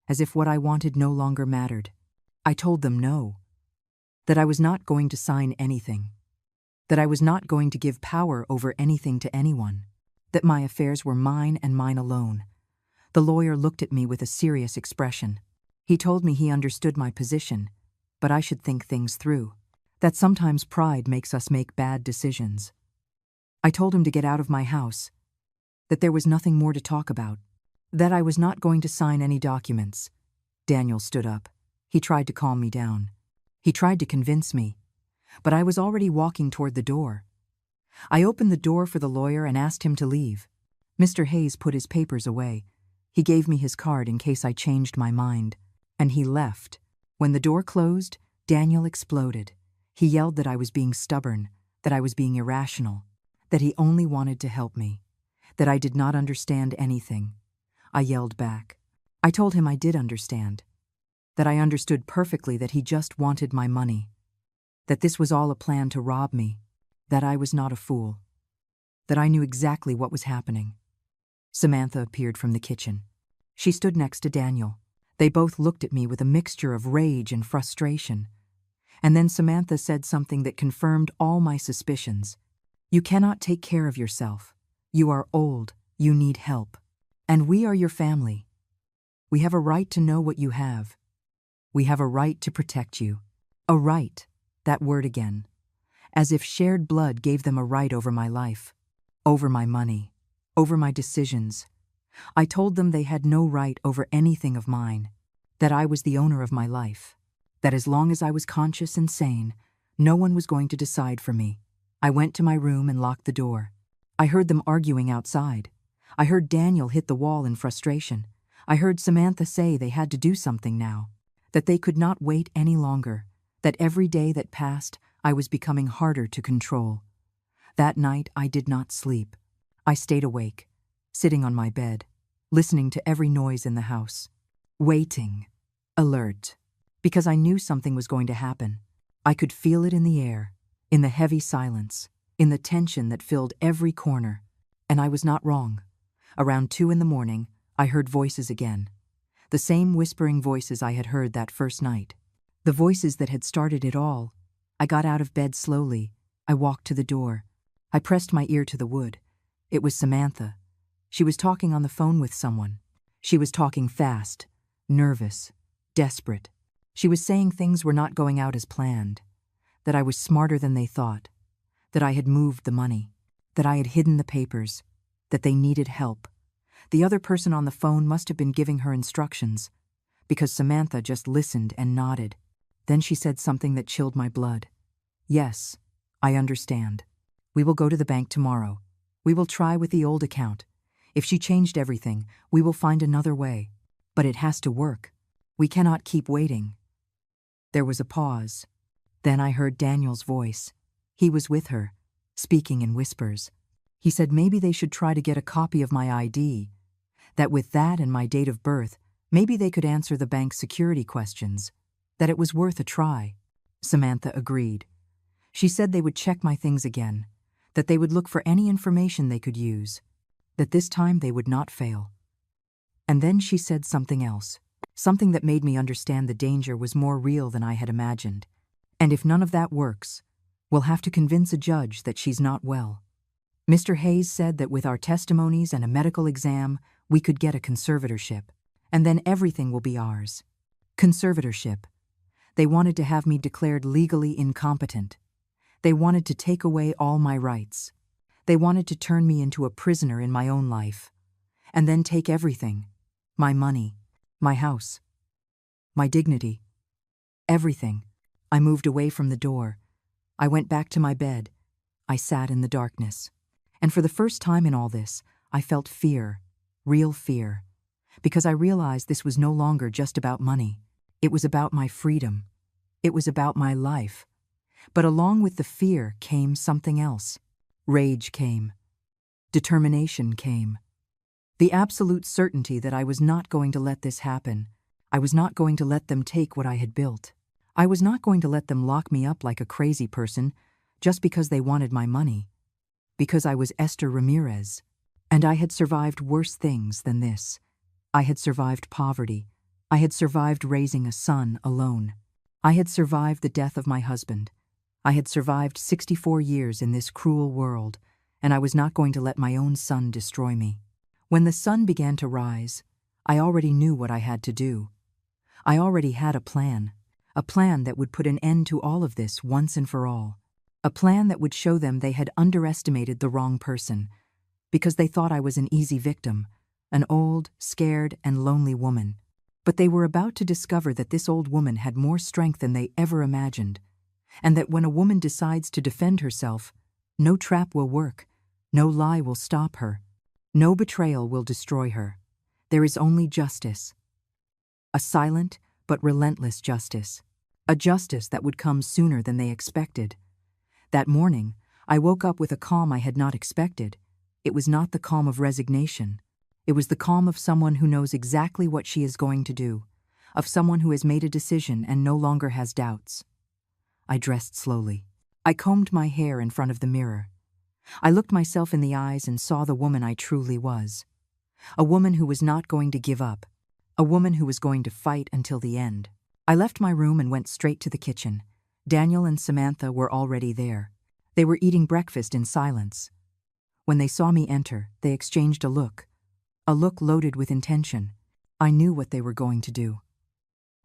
as if what I wanted no longer mattered. I told them no, that I was not going to sign anything, that I was not going to give power over anything to anyone, that my affairs were mine and mine alone. The lawyer looked at me with a serious expression. He told me he understood my position, but I should think things through, that sometimes pride makes us make bad decisions. I told him to get out of my house, that there was nothing more to talk about, that I was not going to sign any documents. Daniel stood up. He tried to calm me down. He tried to convince me, but I was already walking toward the door. I opened the door for the lawyer and asked him to leave. Mr. Hayes put his papers away. He gave me his card in case I changed my mind, and he left. When the door closed, Daniel exploded. He yelled that I was being stubborn, that I was being irrational, that he only wanted to help me, that I did not understand anything. I yelled back. I told him I did understand, that I understood perfectly that he just wanted my money, that this was all a plan to rob me, that I was not a fool, that I knew exactly what was happening. Samantha appeared from the kitchen. She stood next to Daniel. They both looked at me with a mixture of rage and frustration. And then Samantha said something that confirmed all my suspicions. You cannot take care of yourself. You are old. You need help. And we are your family. We have a right to know what you have. We have a right to protect you. A right, that word again. As if shared blood gave them a right over my life, over my money, over my decisions. I told them they had no right over anything of mine, that I was the owner of my life, that as long as I was conscious and sane, no one was going to decide for me. I went to my room and locked the door. I heard them arguing outside. I heard Daniel hit the wall in frustration. I heard Samantha say they had to do something now, that they could not wait any longer, that every day that passed, I was becoming harder to control. That night, I did not sleep. I stayed awake, sitting on my bed, listening to every noise in the house, waiting, alert, because I knew something was going to happen. I could feel it in the air, in the heavy silence, in the tension that filled every corner. And I was not wrong. Around 2 a.m, I heard voices again. The same whispering voices I had heard that first night. The voices that had started it all. I got out of bed slowly. I walked to the door. I pressed my ear to the wood. It was Samantha. She was talking on the phone with someone. She was talking fast, nervous, desperate. She was saying things were not going out as planned, that I was smarter than they thought, that I had moved the money, that I had hidden the papers, that they needed help. The other person on the phone must have been giving her instructions, because Samantha just listened and nodded. Then she said something that chilled my blood. Yes, I understand. We will go to the bank tomorrow. We will try with the old account. If she changed everything, we will find another way. But it has to work. We cannot keep waiting. There was a pause. Then I heard Daniel's voice. He was with her, speaking in whispers. He said maybe they should try to get a copy of my ID, that with that and my date of birth, maybe they could answer the bank's security questions, that it was worth a try. Samantha agreed. She said they would check my things again, that they would look for any information they could use, that this time they would not fail. And then she said something else, something that made me understand the danger was more real than I had imagined. And if none of that works, we'll have to convince a judge that she's not well. Mr. Hayes said that with our testimonies and a medical exam, we could get a conservatorship, and then everything will be ours. Conservatorship. They wanted to have me declared legally incompetent. They wanted to take away all my rights. They wanted to turn me into a prisoner in my own life, and then take everything, my money, my house, my dignity, everything. I moved away from the door. I went back to my bed. I sat in the darkness. And for the first time in all this, I felt fear, real fear, because I realized this was no longer just about money. It was about my freedom. It was about my life. But along with the fear came something else. Rage came. Determination came. The absolute certainty that I was not going to let this happen. I was not going to let them take what I had built. I was not going to let them lock me up like a crazy person just because they wanted my money. Because I was Esther Ramirez. And I had survived worse things than this. I had survived poverty. I had survived raising a son alone. I had survived the death of my husband. I had survived 64 years in this cruel world, and I was not going to let my own son destroy me. When the sun began to rise, I already knew what I had to do. I already had a plan that would put an end to all of this once and for all. A plan that would show them they had underestimated the wrong person, because they thought I was an easy victim, an old, scared, and lonely woman. But they were about to discover that this old woman had more strength than they ever imagined, and that when a woman decides to defend herself, no trap will work, no lie will stop her, no betrayal will destroy her. There is only justice. A silent but relentless justice. A justice that would come sooner than they expected. That morning, I woke up with a calm I had not expected. It was not the calm of resignation. It was the calm of someone who knows exactly what she is going to do, of someone who has made a decision and no longer has doubts. I dressed slowly. I combed my hair in front of the mirror. I looked myself in the eyes and saw the woman I truly was. A woman who was not going to give up. A woman who was going to fight until the end. I left my room and went straight to the kitchen. Daniel and Samantha were already there. They were eating breakfast in silence. When they saw me enter, they exchanged a look loaded with intention. I knew what they were going to do.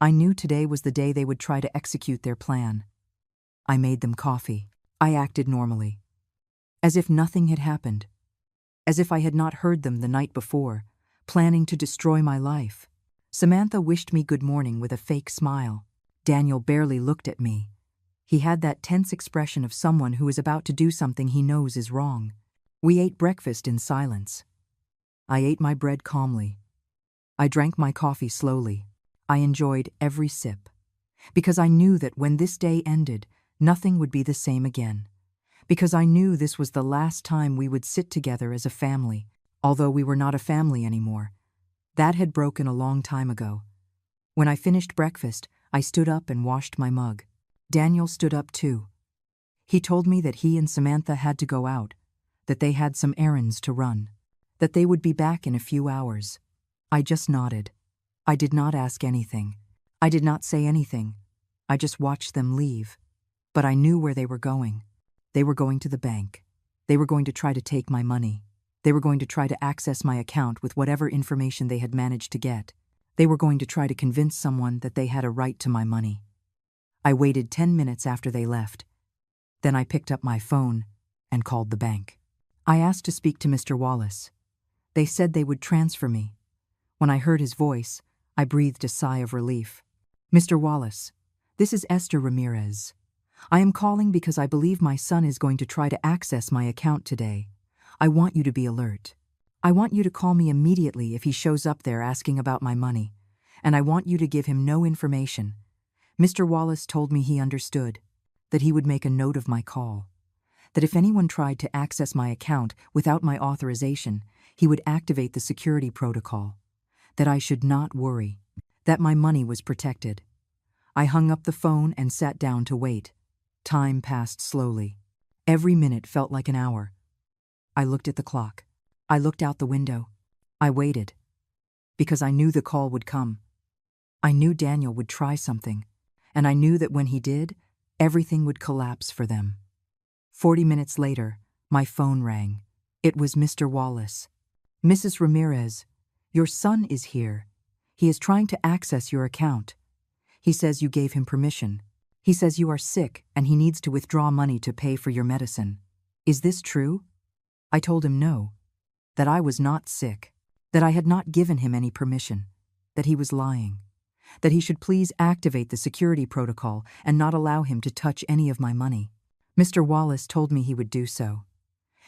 I knew today was the day they would try to execute their plan. I made them coffee. I acted normally, as if nothing had happened, as if I had not heard them the night before, planning to destroy my life. Samantha wished me good morning with a fake smile. Daniel barely looked at me. He had that tense expression of someone who is about to do something he knows is wrong. We ate breakfast in silence. I ate my bread calmly. I drank my coffee slowly. I enjoyed every sip, because I knew that when this day ended, nothing would be the same again. Because I knew this was the last time we would sit together as a family, although we were not a family anymore. That had broken a long time ago. When I finished breakfast, I stood up and washed my mug. Daniel stood up too. He told me that he and Samantha had to go out, that they had some errands to run, that they would be back in a few hours. I just nodded. I did not ask anything. I did not say anything. I just watched them leave. But I knew where they were going. They were going to the bank. They were going to try to take my money. They were going to try to access my account with whatever information they had managed to get. They were going to try to convince someone that they had a right to my money. I waited 10 minutes after they left. Then I picked up my phone and called the bank. I asked to speak to Mr. Wallace. They said they would transfer me. When I heard his voice, I breathed a sigh of relief. Mr. Wallace, this is Esther Ramirez. I am calling because I believe my son is going to try to access my account today. I want you to be alert. I want you to call me immediately if he shows up there asking about my money, and I want you to give him no information. Mr. Wallace told me he understood, that he would make a note of my call, that if anyone tried to access my account without my authorization, he would activate the security protocol, that I should not worry, that my money was protected. I hung up the phone and sat down to wait. Time passed slowly. Every minute felt like an hour. I looked at the clock. I looked out the window. I waited, because I knew the call would come. I knew Daniel would try something, and I knew that when he did, everything would collapse for them. 40 minutes later, my phone rang. It was Mr. Wallace. Mrs. Ramirez, your son is here. He is trying to access your account. He says you gave him permission. He says you are sick and he needs to withdraw money to pay for your medicine. Is this true? I told him no, that I was not sick, that I had not given him any permission, that he was lying, that he should please activate the security protocol and not allow him to touch any of my money. Mr. Wallace told me he would do so.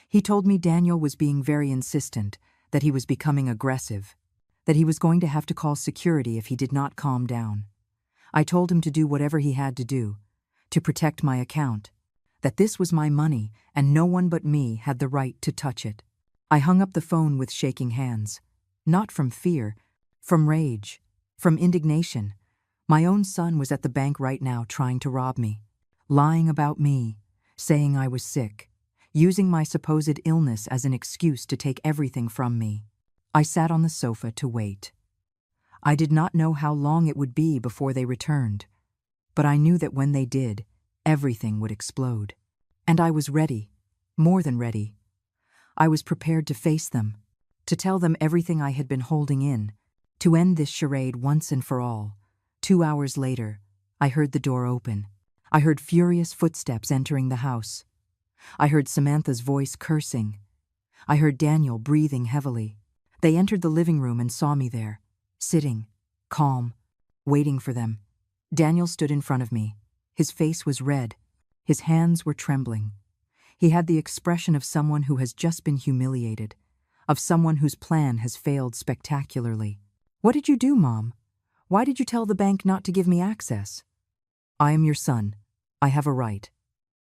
He told me Daniel was being very insistent, that he was becoming aggressive, that he was going to have to call security if he did not calm down. I told him to do whatever he had to do, to protect my account, that this was my money and no one but me had the right to touch it. I hung up the phone with shaking hands, not from fear, from rage, from indignation. My own son was at the bank right now trying to rob me, lying about me, saying I was sick, using my supposed illness as an excuse to take everything from me. I sat on the sofa to wait. I did not know how long it would be before they returned, but I knew that when they did, everything would explode. And I was ready, more than ready. I was prepared to face them, to tell them everything I had been holding in, to end this charade once and for all. 2 hours later, I heard the door open. I heard furious footsteps entering the house. I heard Samantha's voice cursing. I heard Daniel breathing heavily. They entered the living room and saw me there, sitting, calm, waiting for them. Daniel stood in front of me. His face was red. His hands were trembling. He had the expression of someone who has just been humiliated, of someone whose plan has failed spectacularly. "What did you do, Mom? Why did you tell the bank not to give me access?" "I am your son. I have a right."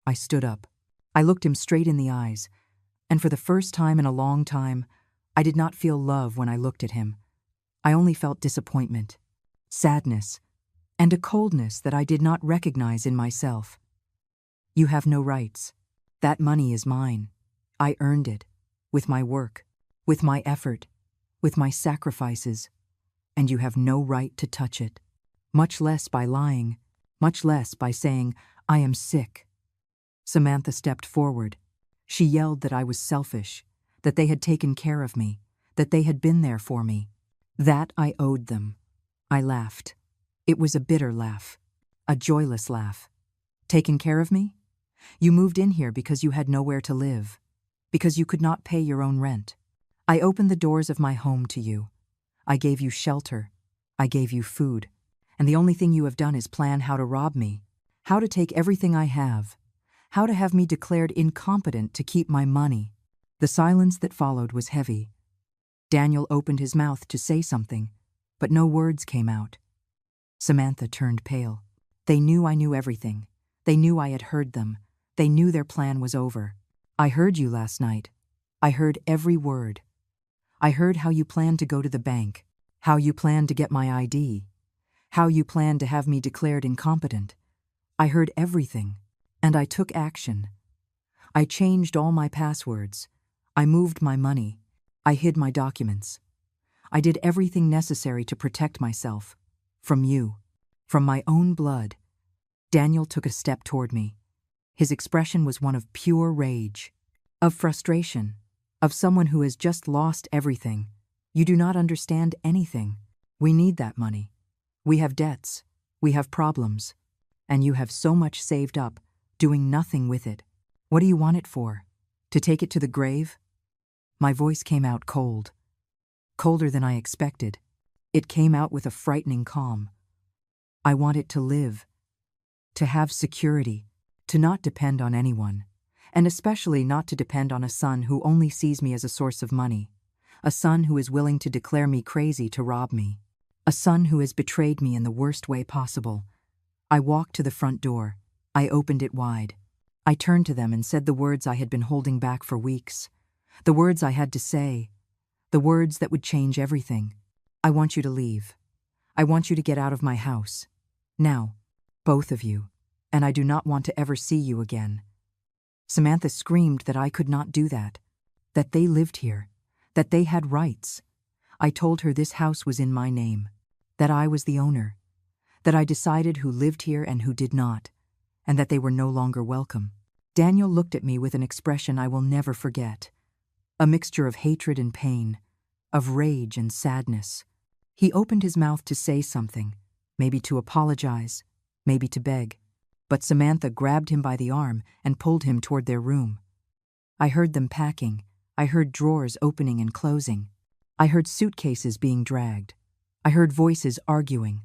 I stood up. I looked him straight in the eyes, and for the first time in a long time, I did not feel love when I looked at him. I only felt disappointment, sadness, and a coldness that I did not recognize in myself. "You have no rights. That money is mine. I earned it, with my work, with my effort, with my sacrifices, and you have no right to touch it, much less by lying, much less by saying, 'I am sick.'" Samantha stepped forward. She yelled that I was selfish, that they had taken care of me, that they had been there for me, that I owed them. I laughed. It was a bitter laugh, a joyless laugh. "Taken care of me? You moved in here because you had nowhere to live, because you could not pay your own rent. I opened the doors of my home to you. I gave you shelter. I gave you food. And the only thing you have done is plan how to rob me, how to take everything I have, how to have me declared incompetent to keep my money." The silence that followed was heavy. Daniel opened his mouth to say something, but no words came out. Samantha turned pale. They knew I knew everything. They knew I had heard them. They knew their plan was over. "I heard you last night. I heard every word. I heard how you planned to go to the bank, how you planned to get my ID, how you planned to have me declared incompetent. I heard everything, and I took action. I changed all my passwords. I moved my money. I hid my documents. I did everything necessary to protect myself. From you. From my own blood." Daniel took a step toward me. His expression was one of pure rage, of frustration, of someone who has just lost everything. "You do not understand anything. We need that money. We have debts. We have problems. And you have so much saved up, doing nothing with it. What do you want it for? To take it to the grave?" My voice came out cold. Colder than I expected. It came out with a frightening calm. "I want it to live. To have security. To not depend on anyone. And especially not to depend on a son who only sees me as a source of money. A son who is willing to declare me crazy to rob me. A son who has betrayed me in the worst way possible." I walked to the front door. I opened it wide. I turned to them and said the words I had been holding back for weeks. The words I had to say. The words that would change everything. "I want you to leave. I want you to get out of my house. Now, both of you. And I do not want to ever see you again." Samantha screamed that I could not do that, that they lived here, that they had rights. I told her this house was in my name, that I was the owner, that I decided who lived here and who did not, and that they were no longer welcome. Daniel looked at me with an expression I will never forget, a mixture of hatred and pain, of rage and sadness. He opened his mouth to say something, maybe to apologize, maybe to beg, but Samantha grabbed him by the arm and pulled him toward their room. I heard them packing. I heard drawers opening and closing. I heard suitcases being dragged. I heard voices arguing.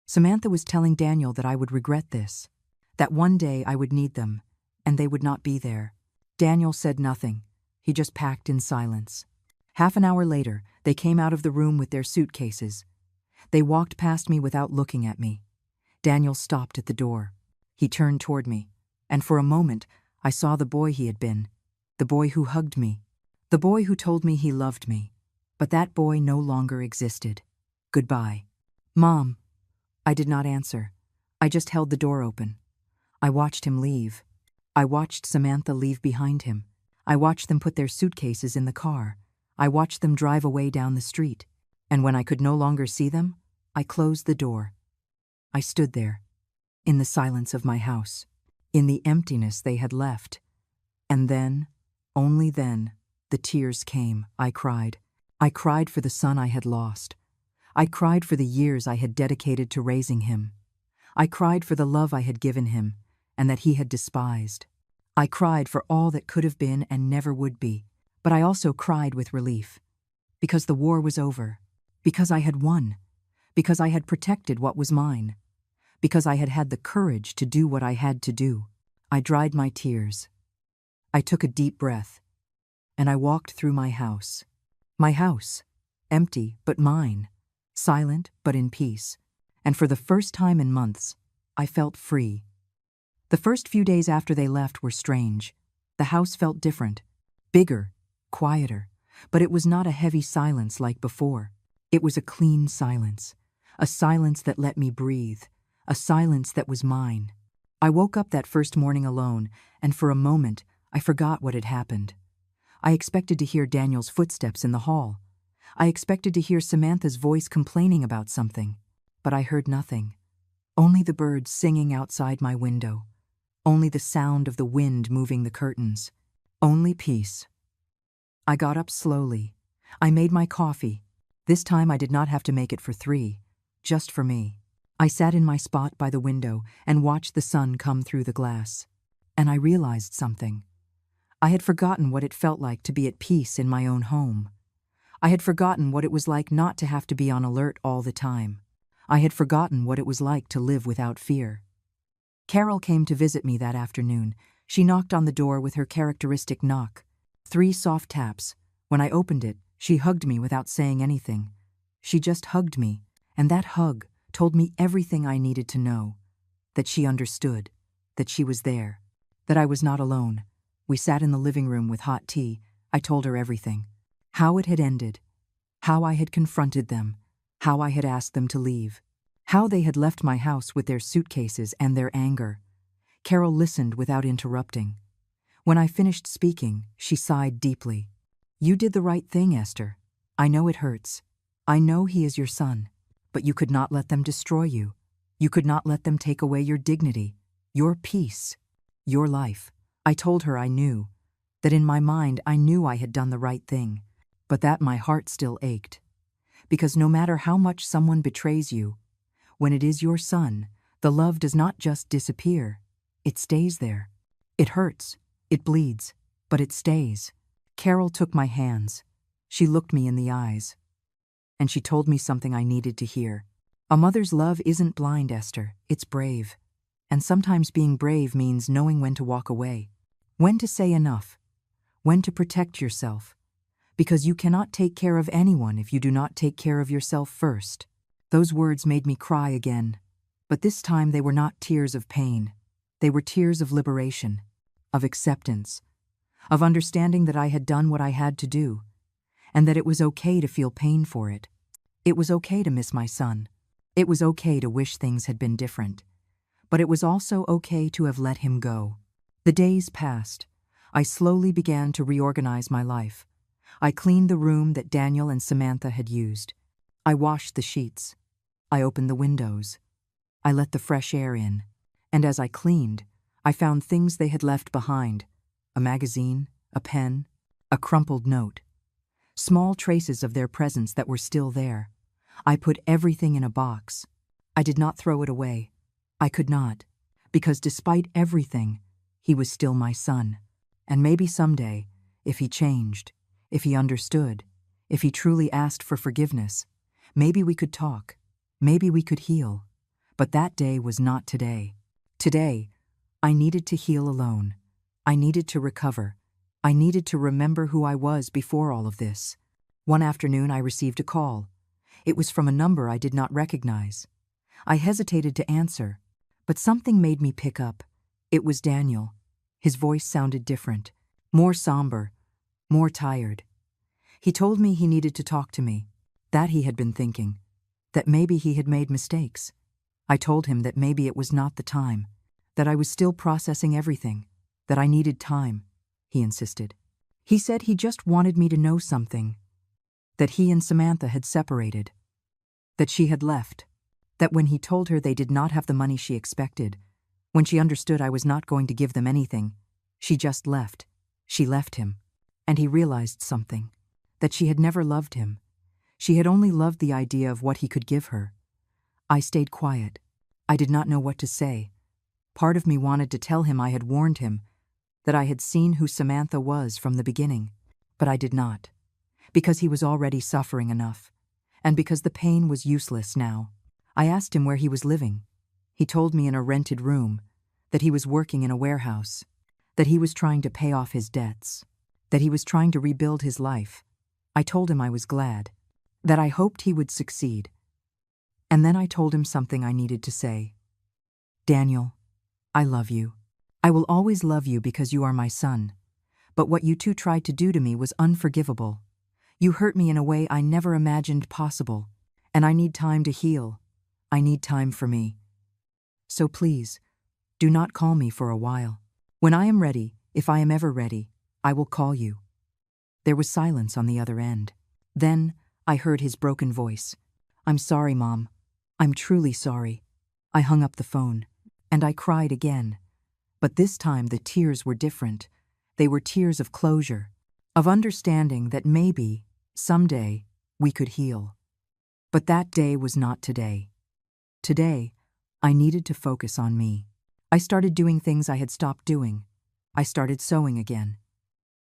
Samantha was telling Daniel that I would regret this, that one day I would need them, and they would not be there. Daniel said nothing. He just packed in silence. Half an hour later, they came out of the room with their suitcases. They walked past me without looking at me. Daniel stopped at the door. He turned toward me, and for a moment, I saw the boy he had been, the boy who hugged me, the boy who told me he loved me. But that boy no longer existed. "Goodbye." "Mom." I did not answer. I just held the door open. I watched him leave. I watched Samantha leave behind him. I watched them put their suitcases in the car. I watched them drive away down the street. And when I could no longer see them, I closed the door. I stood there, in the silence of my house, in the emptiness they had left. And then, only then, the tears came. I cried. I cried for the son I had lost. I cried for the years I had dedicated to raising him. I cried for the love I had given him, and that he had despised. I cried for all that could have been and never would be, but I also cried with relief. Because the war was over. Because I had won. Because I had protected what was mine. Because I had had the courage to do what I had to do. I dried my tears. I took a deep breath, and I walked through my house. My house, empty but mine, silent but in peace. And for the first time in months, I felt free. The first few days after they left were strange. The house felt different, bigger, quieter, but it was not a heavy silence like before. It was a clean silence, a silence that let me breathe, a silence that was mine. I woke up that first morning alone, and for a moment, I forgot what had happened. I expected to hear Daniel's footsteps in the hall. I expected to hear Samantha's voice complaining about something, but I heard nothing. Only the birds singing outside my window. Only the sound of the wind moving the curtains. Only peace. I got up slowly. I made my coffee. This time I did not have to make it for 3, just for me. I sat in my spot by the window and watched the sun come through the glass. And I realized something. I had forgotten what it felt like to be at peace in my own home. I had forgotten what it was like not to have to be on alert all the time. I had forgotten what it was like to live without fear. Carol came to visit me that afternoon. She knocked on the door with her characteristic knock. 3 soft taps. When I opened it, she hugged me without saying anything. She just hugged me, and that hug told me everything I needed to know. That she understood, that she was there, that I was not alone. We sat in the living room with hot tea. I told her everything. How it had ended, how I had confronted them, how I had asked them to leave, how they had left my house with their suitcases and their anger. Carol listened without interrupting. When I finished speaking, she sighed deeply. You did the right thing, Esther. I know it hurts. I know he is your son. But you could not let them destroy you. You could not let them take away your dignity, your peace, your life. I told her I knew, that in my mind I knew I had done the right thing, but that my heart still ached. Because no matter how much someone betrays you, when it is your son, the love does not just disappear. It stays there. It hurts. It bleeds. But it stays. Carol took my hands. She looked me in the eyes. And she told me something I needed to hear. A mother's love isn't blind, Esther. It's brave. And sometimes being brave means knowing when to walk away, when to say enough, when to protect yourself. Because you cannot take care of anyone if you do not take care of yourself first. Those words made me cry again. But this time they were not tears of pain. They were tears of liberation, of acceptance, of understanding that I had done what I had to do, and that it was okay to feel pain for it. It was okay to miss my son. It was okay to wish things had been different. But it was also okay to have let him go. The days passed. I slowly began to reorganize my life. I cleaned the room that Daniel and Samantha had used. I washed the sheets. I opened the windows. I let the fresh air in. And as I cleaned, I found things they had left behind. A magazine, a pen, a crumpled note. Small traces of their presence that were still there. I put everything in a box. I did not throw it away. I could not, because despite everything, he was still my son. And maybe someday, if he changed, if he understood, if he truly asked for forgiveness, maybe we could talk, maybe we could heal. But that day was not today. Today, I needed to heal alone. I needed to recover. I needed to remember who I was before all of this. One afternoon I received a call. It was from a number I did not recognize. I hesitated to answer, but something made me pick up. It was Daniel. His voice sounded different, more somber, more tired. He told me he needed to talk to me, that he had been thinking, that maybe he had made mistakes. I told him that maybe it was not the time, that I was still processing everything. that I needed time, he insisted. He said he just wanted me to know something, that he and Samantha had separated, that she had left, that when he told her they did not have the money she expected, when she understood I was not going to give them anything, she just left. She left him. And he realized something, that she had never loved him. She had only loved the idea of what he could give her. I stayed quiet. I did not know what to say. Part of me wanted to tell him I had warned him, that I had seen who Samantha was from the beginning, but I did not, because he was already suffering enough, and because the pain was useless now. I asked him where he was living. He told me in a rented room, that he was working in a warehouse, that he was trying to pay off his debts, that he was trying to rebuild his life. I told him I was glad, that I hoped he would succeed. And then I told him something I needed to say. Daniel, I love you. I will always love you because you are my son. But what you two tried to do to me was unforgivable. You hurt me in a way I never imagined possible, and I need time to heal. I need time for me. So please, do not call me for a while. When I am ready, if I am ever ready, I will call you. There was silence on the other end. Then I heard his broken voice. I'm sorry, Mom. I'm truly sorry. I hung up the phone, and I cried again. But this time the tears were different. They were tears of closure, of understanding that maybe, someday, we could heal. But that day was not today. Today, I needed to focus on me. I started doing things I had stopped doing. I started sewing again.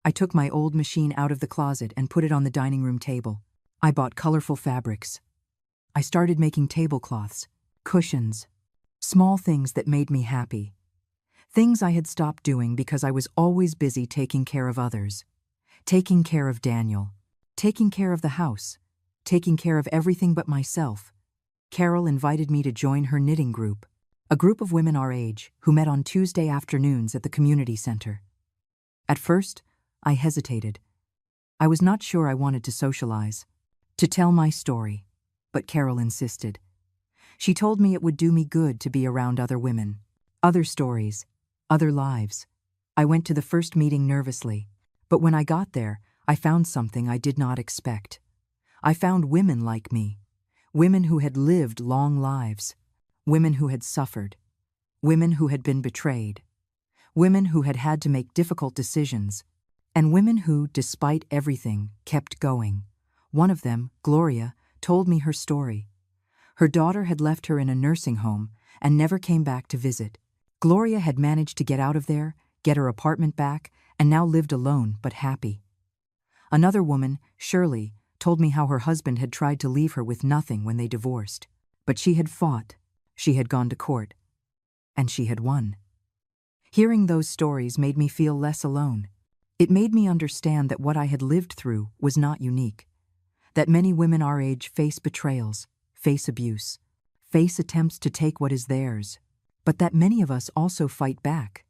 I took my old machine out of the closet and put it on the dining room table. I bought colorful fabrics. I started making tablecloths, cushions, small things that made me happy. Things I had stopped doing because I was always busy taking care of others. Taking care of Daniel. Taking care of the house. Taking care of everything but myself. Carol invited me to join her knitting group, a group of women our age who met on Tuesday afternoons at the community center. At first, I hesitated. I was not sure I wanted to socialize, to tell my story, but Carol insisted. She told me it would do me good to be around other women, other stories, other lives. I went to the first meeting nervously, but when I got there, I found something I did not expect. I found women like me, women who had lived long lives, women who had suffered, women who had been betrayed, women who had had to make difficult decisions, and women who, despite everything, kept going. One of them, Gloria, told me her story. Her daughter had left her in a nursing home and never came back to visit. Gloria had managed to get out of there, get her apartment back, and now lived alone but happy. Another woman, Shirley, told me how her husband had tried to leave her with nothing when they divorced. But she had fought, she had gone to court, and she had won. Hearing those stories made me feel less alone. It made me understand that what I had lived through was not unique, that many women our age face betrayals, face abuse, face attempts to take what is theirs, but that many of us also fight back.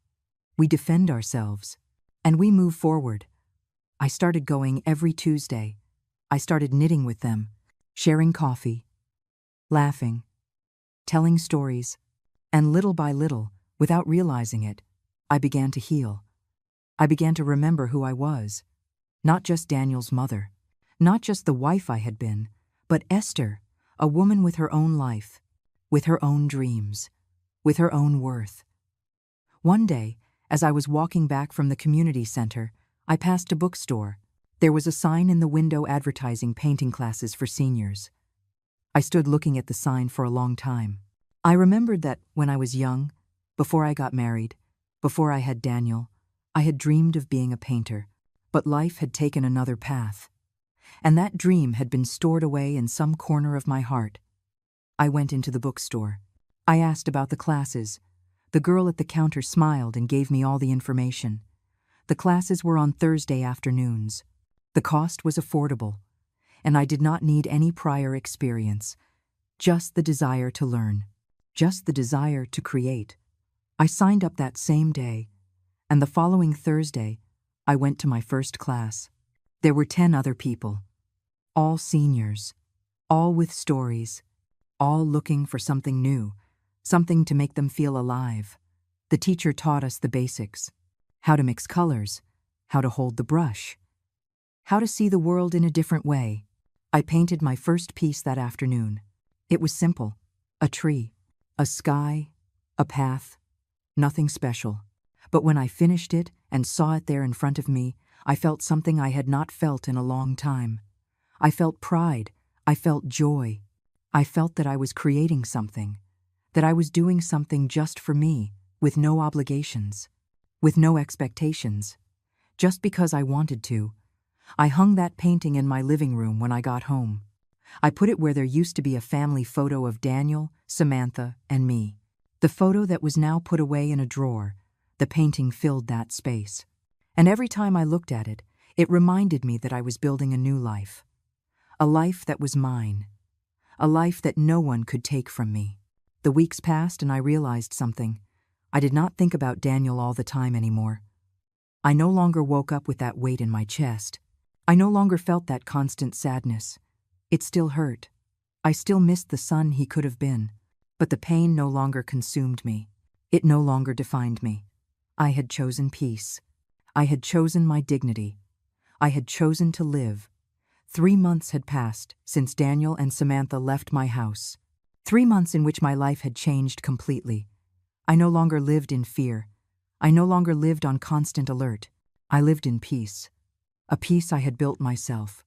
We defend ourselves, and we move forward. I started going every Tuesday. I started knitting with them, sharing coffee, laughing, telling stories, and little by little, without realizing it, I began to heal. I began to remember who I was, not just Daniel's mother, not just the wife I had been, but Esther, a woman with her own life, with her own dreams, with her own worth. One day, as I was walking back from the community center, I passed a bookstore. There was a sign in the window advertising painting classes for seniors. I stood looking at the sign for a long time. I remembered that when I was young, before I got married, before I had Daniel, I had dreamed of being a painter, but life had taken another path. And that dream had been stored away in some corner of my heart. I went into the bookstore. I asked about the classes. The girl at the counter smiled and gave me all the information. The classes were on Thursday afternoons. The cost was affordable, and I did not need any prior experience, just the desire to learn, just the desire to create. I signed up that same day, and the following Thursday, I went to my first class. There were 10 other people, all seniors, all with stories, all looking for something new, something to make them feel alive. The teacher taught us the basics. how to mix colors, how to hold the brush, how to see the world in a different way. I painted my first piece that afternoon. It was simple: a tree, a sky, a path, nothing special. But when I finished it and saw it there in front of me, I felt something I had not felt in a long time. I felt pride. I felt joy. I felt that I was creating something, that I was doing something just for me, with no obligations, with no expectations, just because I wanted to. I hung that painting in my living room when I got home. I put it where there used to be a family photo of Daniel, Samantha, and me. The photo that was now put away in a drawer, the painting filled that space. And every time I looked at it, it reminded me that I was building a new life. A life that was mine. A life that no one could take from me. The weeks passed and I realized something. I did not think about Daniel all the time anymore. I no longer woke up with that weight in my chest. I no longer felt that constant sadness. It still hurt. I still missed the son he could have been. But the pain no longer consumed me. It no longer defined me. I had chosen peace. I had chosen my dignity. I had chosen to live. 3 months had passed since Daniel and Samantha left my house. 3 months in which my life had changed completely. I no longer lived in fear. I no longer lived on constant alert. I lived in peace. A peace I had built myself.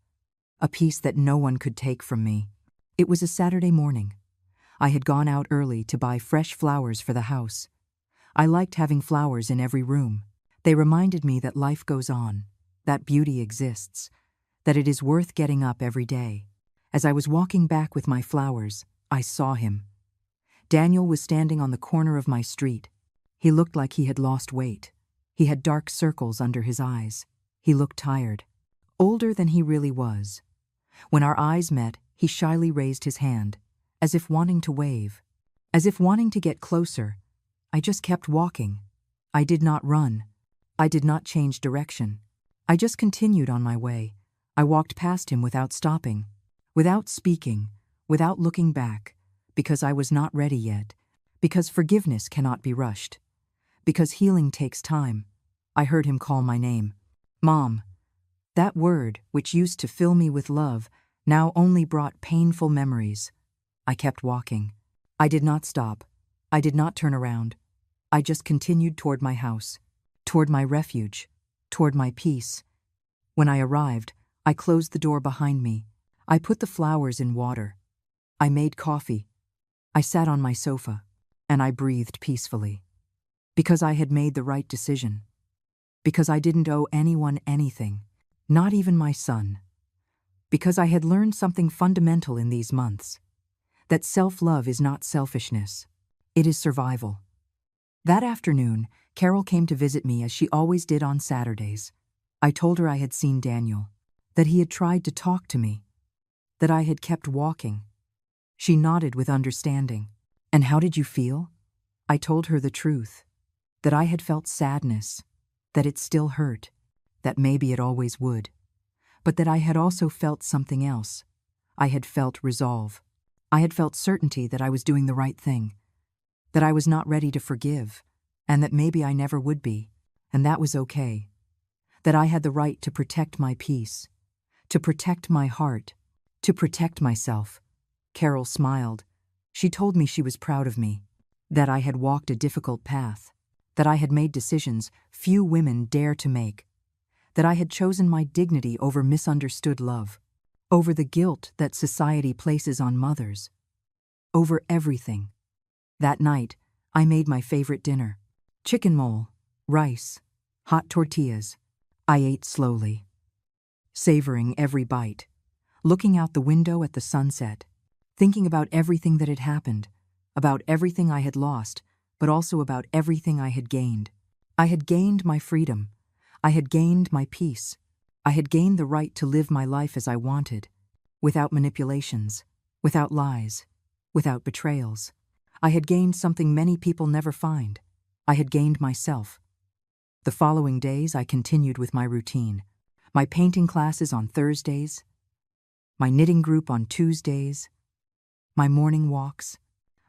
A peace that no one could take from me. It was a Saturday morning. I had gone out early to buy fresh flowers for the house. I liked having flowers in every room. They reminded me that life goes on, that beauty exists, that it is worth getting up every day. As I was walking back with my flowers, I saw him. Daniel was standing on the corner of my street. He looked like he had lost weight. He had dark circles under his eyes. He looked tired, older than he really was. When our eyes met, he shyly raised his hand, as if wanting to wave, as if wanting to get closer. I just kept walking. I did not run. I did not change direction. I just continued on my way. I walked past him without stopping, without speaking, without looking back, because I was not ready yet, because forgiveness cannot be rushed, because healing takes time. I heard him call my name. Mom. That word, which used to fill me with love, now only brought painful memories. I kept walking. I did not stop. I did not turn around. I just continued toward my house, toward my refuge, toward my peace. When I arrived, I closed the door behind me. I put the flowers in water. I made coffee. I sat on my sofa, and I breathed peacefully. Because I had made the right decision. Because I didn't owe anyone anything, not even my son. Because I had learned something fundamental in these months, that self-love is not selfishness, it is survival. That afternoon, Carol came to visit me as she always did on Saturdays. I told her I had seen Daniel, that he had tried to talk to me, that I had kept walking. She nodded with understanding. And how did you feel? I told her the truth, that I had felt sadness, that it still hurt, that maybe it always would, but that I had also felt something else. I had felt resolve. I had felt certainty that I was doing the right thing, that I was not ready to forgive, and that maybe I never would be, and that was okay, that I had the right to protect my peace, to protect my heart, to protect myself. Carol smiled. She told me she was proud of me, that I had walked a difficult path, that I had made decisions few women dare to make, that I had chosen my dignity over misunderstood love, over the guilt that society places on mothers, over everything. That night, I made my favorite dinner: chicken mole, rice, hot tortillas. I ate slowly, savoring every bite, looking out the window at the sunset, thinking about everything that had happened, about everything I had lost, but also about everything I had gained. I had gained my freedom. I had gained my peace. I had gained the right to live my life as I wanted, without manipulations, without lies, without betrayals. I had gained something many people never find. I had gained myself. The following days, I continued with my routine. My painting classes on Thursdays, my knitting group on Tuesdays, my morning walks,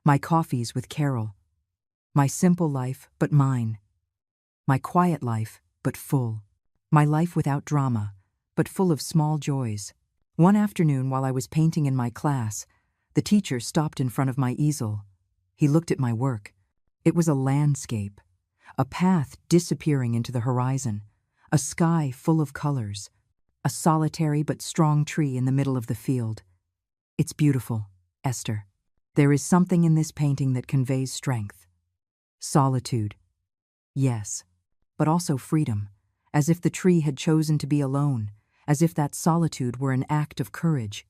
my coffees with Carol. My simple life, but mine. My quiet life, but full. My life without drama, but full of small joys. One afternoon while I was painting in my class, the teacher stopped in front of my easel. He looked at my work. It was a landscape, a path disappearing into the horizon, a sky full of colors, a solitary but strong tree in the middle of the field. It's beautiful, Esther. There is something in this painting that conveys strength. Solitude. Yes, but also freedom, as if the tree had chosen to be alone, as if that solitude were an act of courage.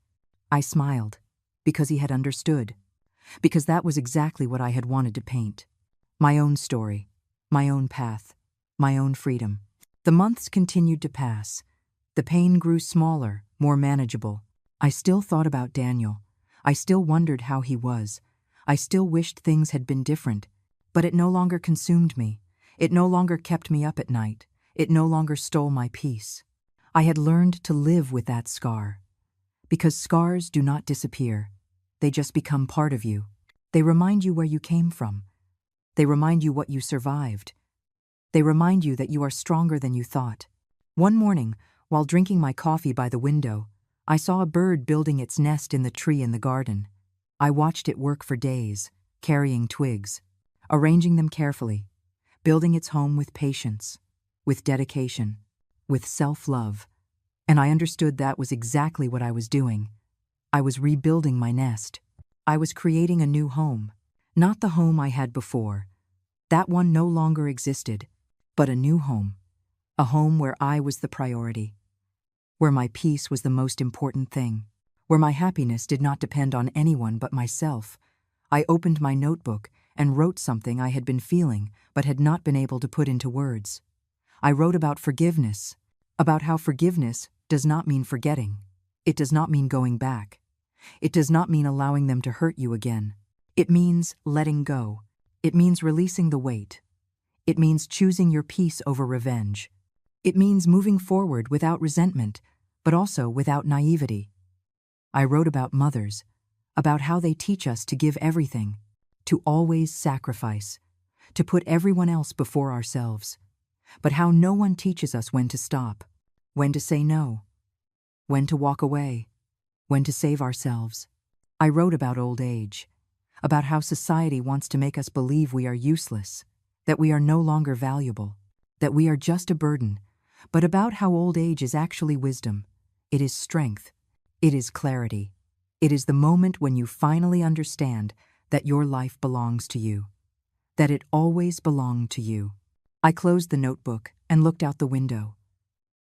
I smiled, because he had understood, because that was exactly what I had wanted to paint. My own story, my own path, my own freedom. The months continued to pass. The pain grew smaller, more manageable. I still thought about Daniel. I still wondered how he was. I still wished things had been different, but it no longer consumed me. It no longer kept me up at night. It no longer stole my peace. I had learned to live with that scar. Because scars do not disappear. They just become part of you. They remind you where you came from. They remind you what you survived. They remind you that you are stronger than you thought. One morning, while drinking my coffee by the window, I saw a bird building its nest in the tree in the garden. I watched it work for days, carrying twigs, arranging them carefully, building its home with patience, with dedication, with self-love. And I understood that was exactly what I was doing. I was rebuilding my nest. I was creating a new home. Not the home I had before. That one no longer existed, but a new home. A home where I was the priority. Where my peace was the most important thing. Where my happiness did not depend on anyone but myself. I opened my notebook and wrote something I had been feeling but had not been able to put into words. I wrote about forgiveness, about how forgiveness does not mean forgetting. It does not mean going back. It does not mean allowing them to hurt you again. It means letting go. It means releasing the weight. It means choosing your peace over revenge. It means moving forward without resentment, but also without naivety. I wrote about mothers, about how they teach us to give everything, to always sacrifice, to put everyone else before ourselves, but how no one teaches us when to stop, when to say no, when to walk away, when to save ourselves. I wrote about old age, about how society wants to make us believe we are useless, that we are no longer valuable, that we are just a burden, but about how old age is actually wisdom. It is strength. It is clarity. It is the moment when you finally understand that your life belongs to you, that it always belonged to you. I closed the notebook and looked out the window.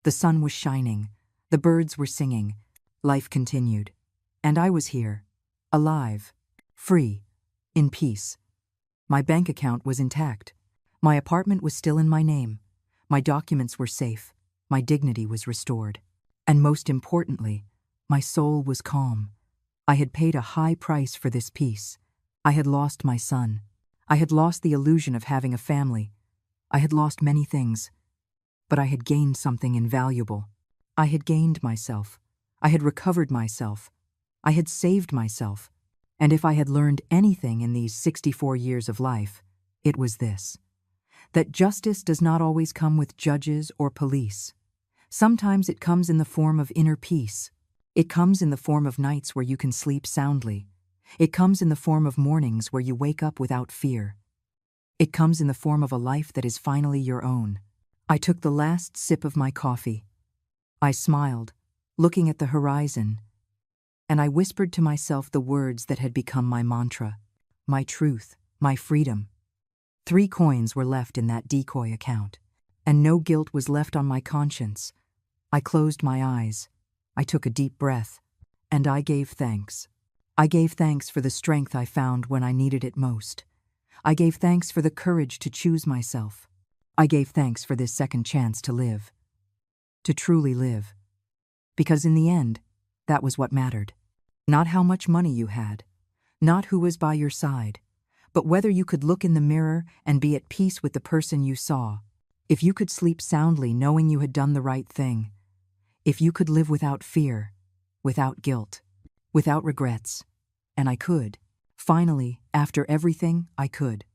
The sun was shining, the birds were singing, life continued, and I was here, alive, free, in peace. My bank account was intact. My apartment was still in my name. My documents were safe. My dignity was restored. And most importantly, my soul was calm. I had paid a high price for this peace. I had lost my son. I had lost the illusion of having a family. I had lost many things, but I had gained something invaluable. I had gained myself. I had recovered myself. I had saved myself. And if I had learned anything in these 64 years of life, it was this: that justice does not always come with judges or police. Sometimes it comes in the form of inner peace. It comes in the form of nights where you can sleep soundly. It comes in the form of mornings where you wake up without fear. It comes in the form of a life that is finally your own. I took the last sip of my coffee. I smiled, looking at the horizon, and I whispered to myself the words that had become my mantra: my truth, my freedom. 3 coins were left in that decoy account, and no guilt was left on my conscience. I closed my eyes. I took a deep breath, and I gave thanks. I gave thanks for the strength I found when I needed it most. I gave thanks for the courage to choose myself. I gave thanks for this second chance to live. To truly live. Because in the end, that was what mattered. Not how much money you had, not who was by your side, but whether you could look in the mirror and be at peace with the person you saw. If you could sleep soundly knowing you had done the right thing. If you could live without fear, without guilt, without regrets. And I could. Finally, after everything, I could.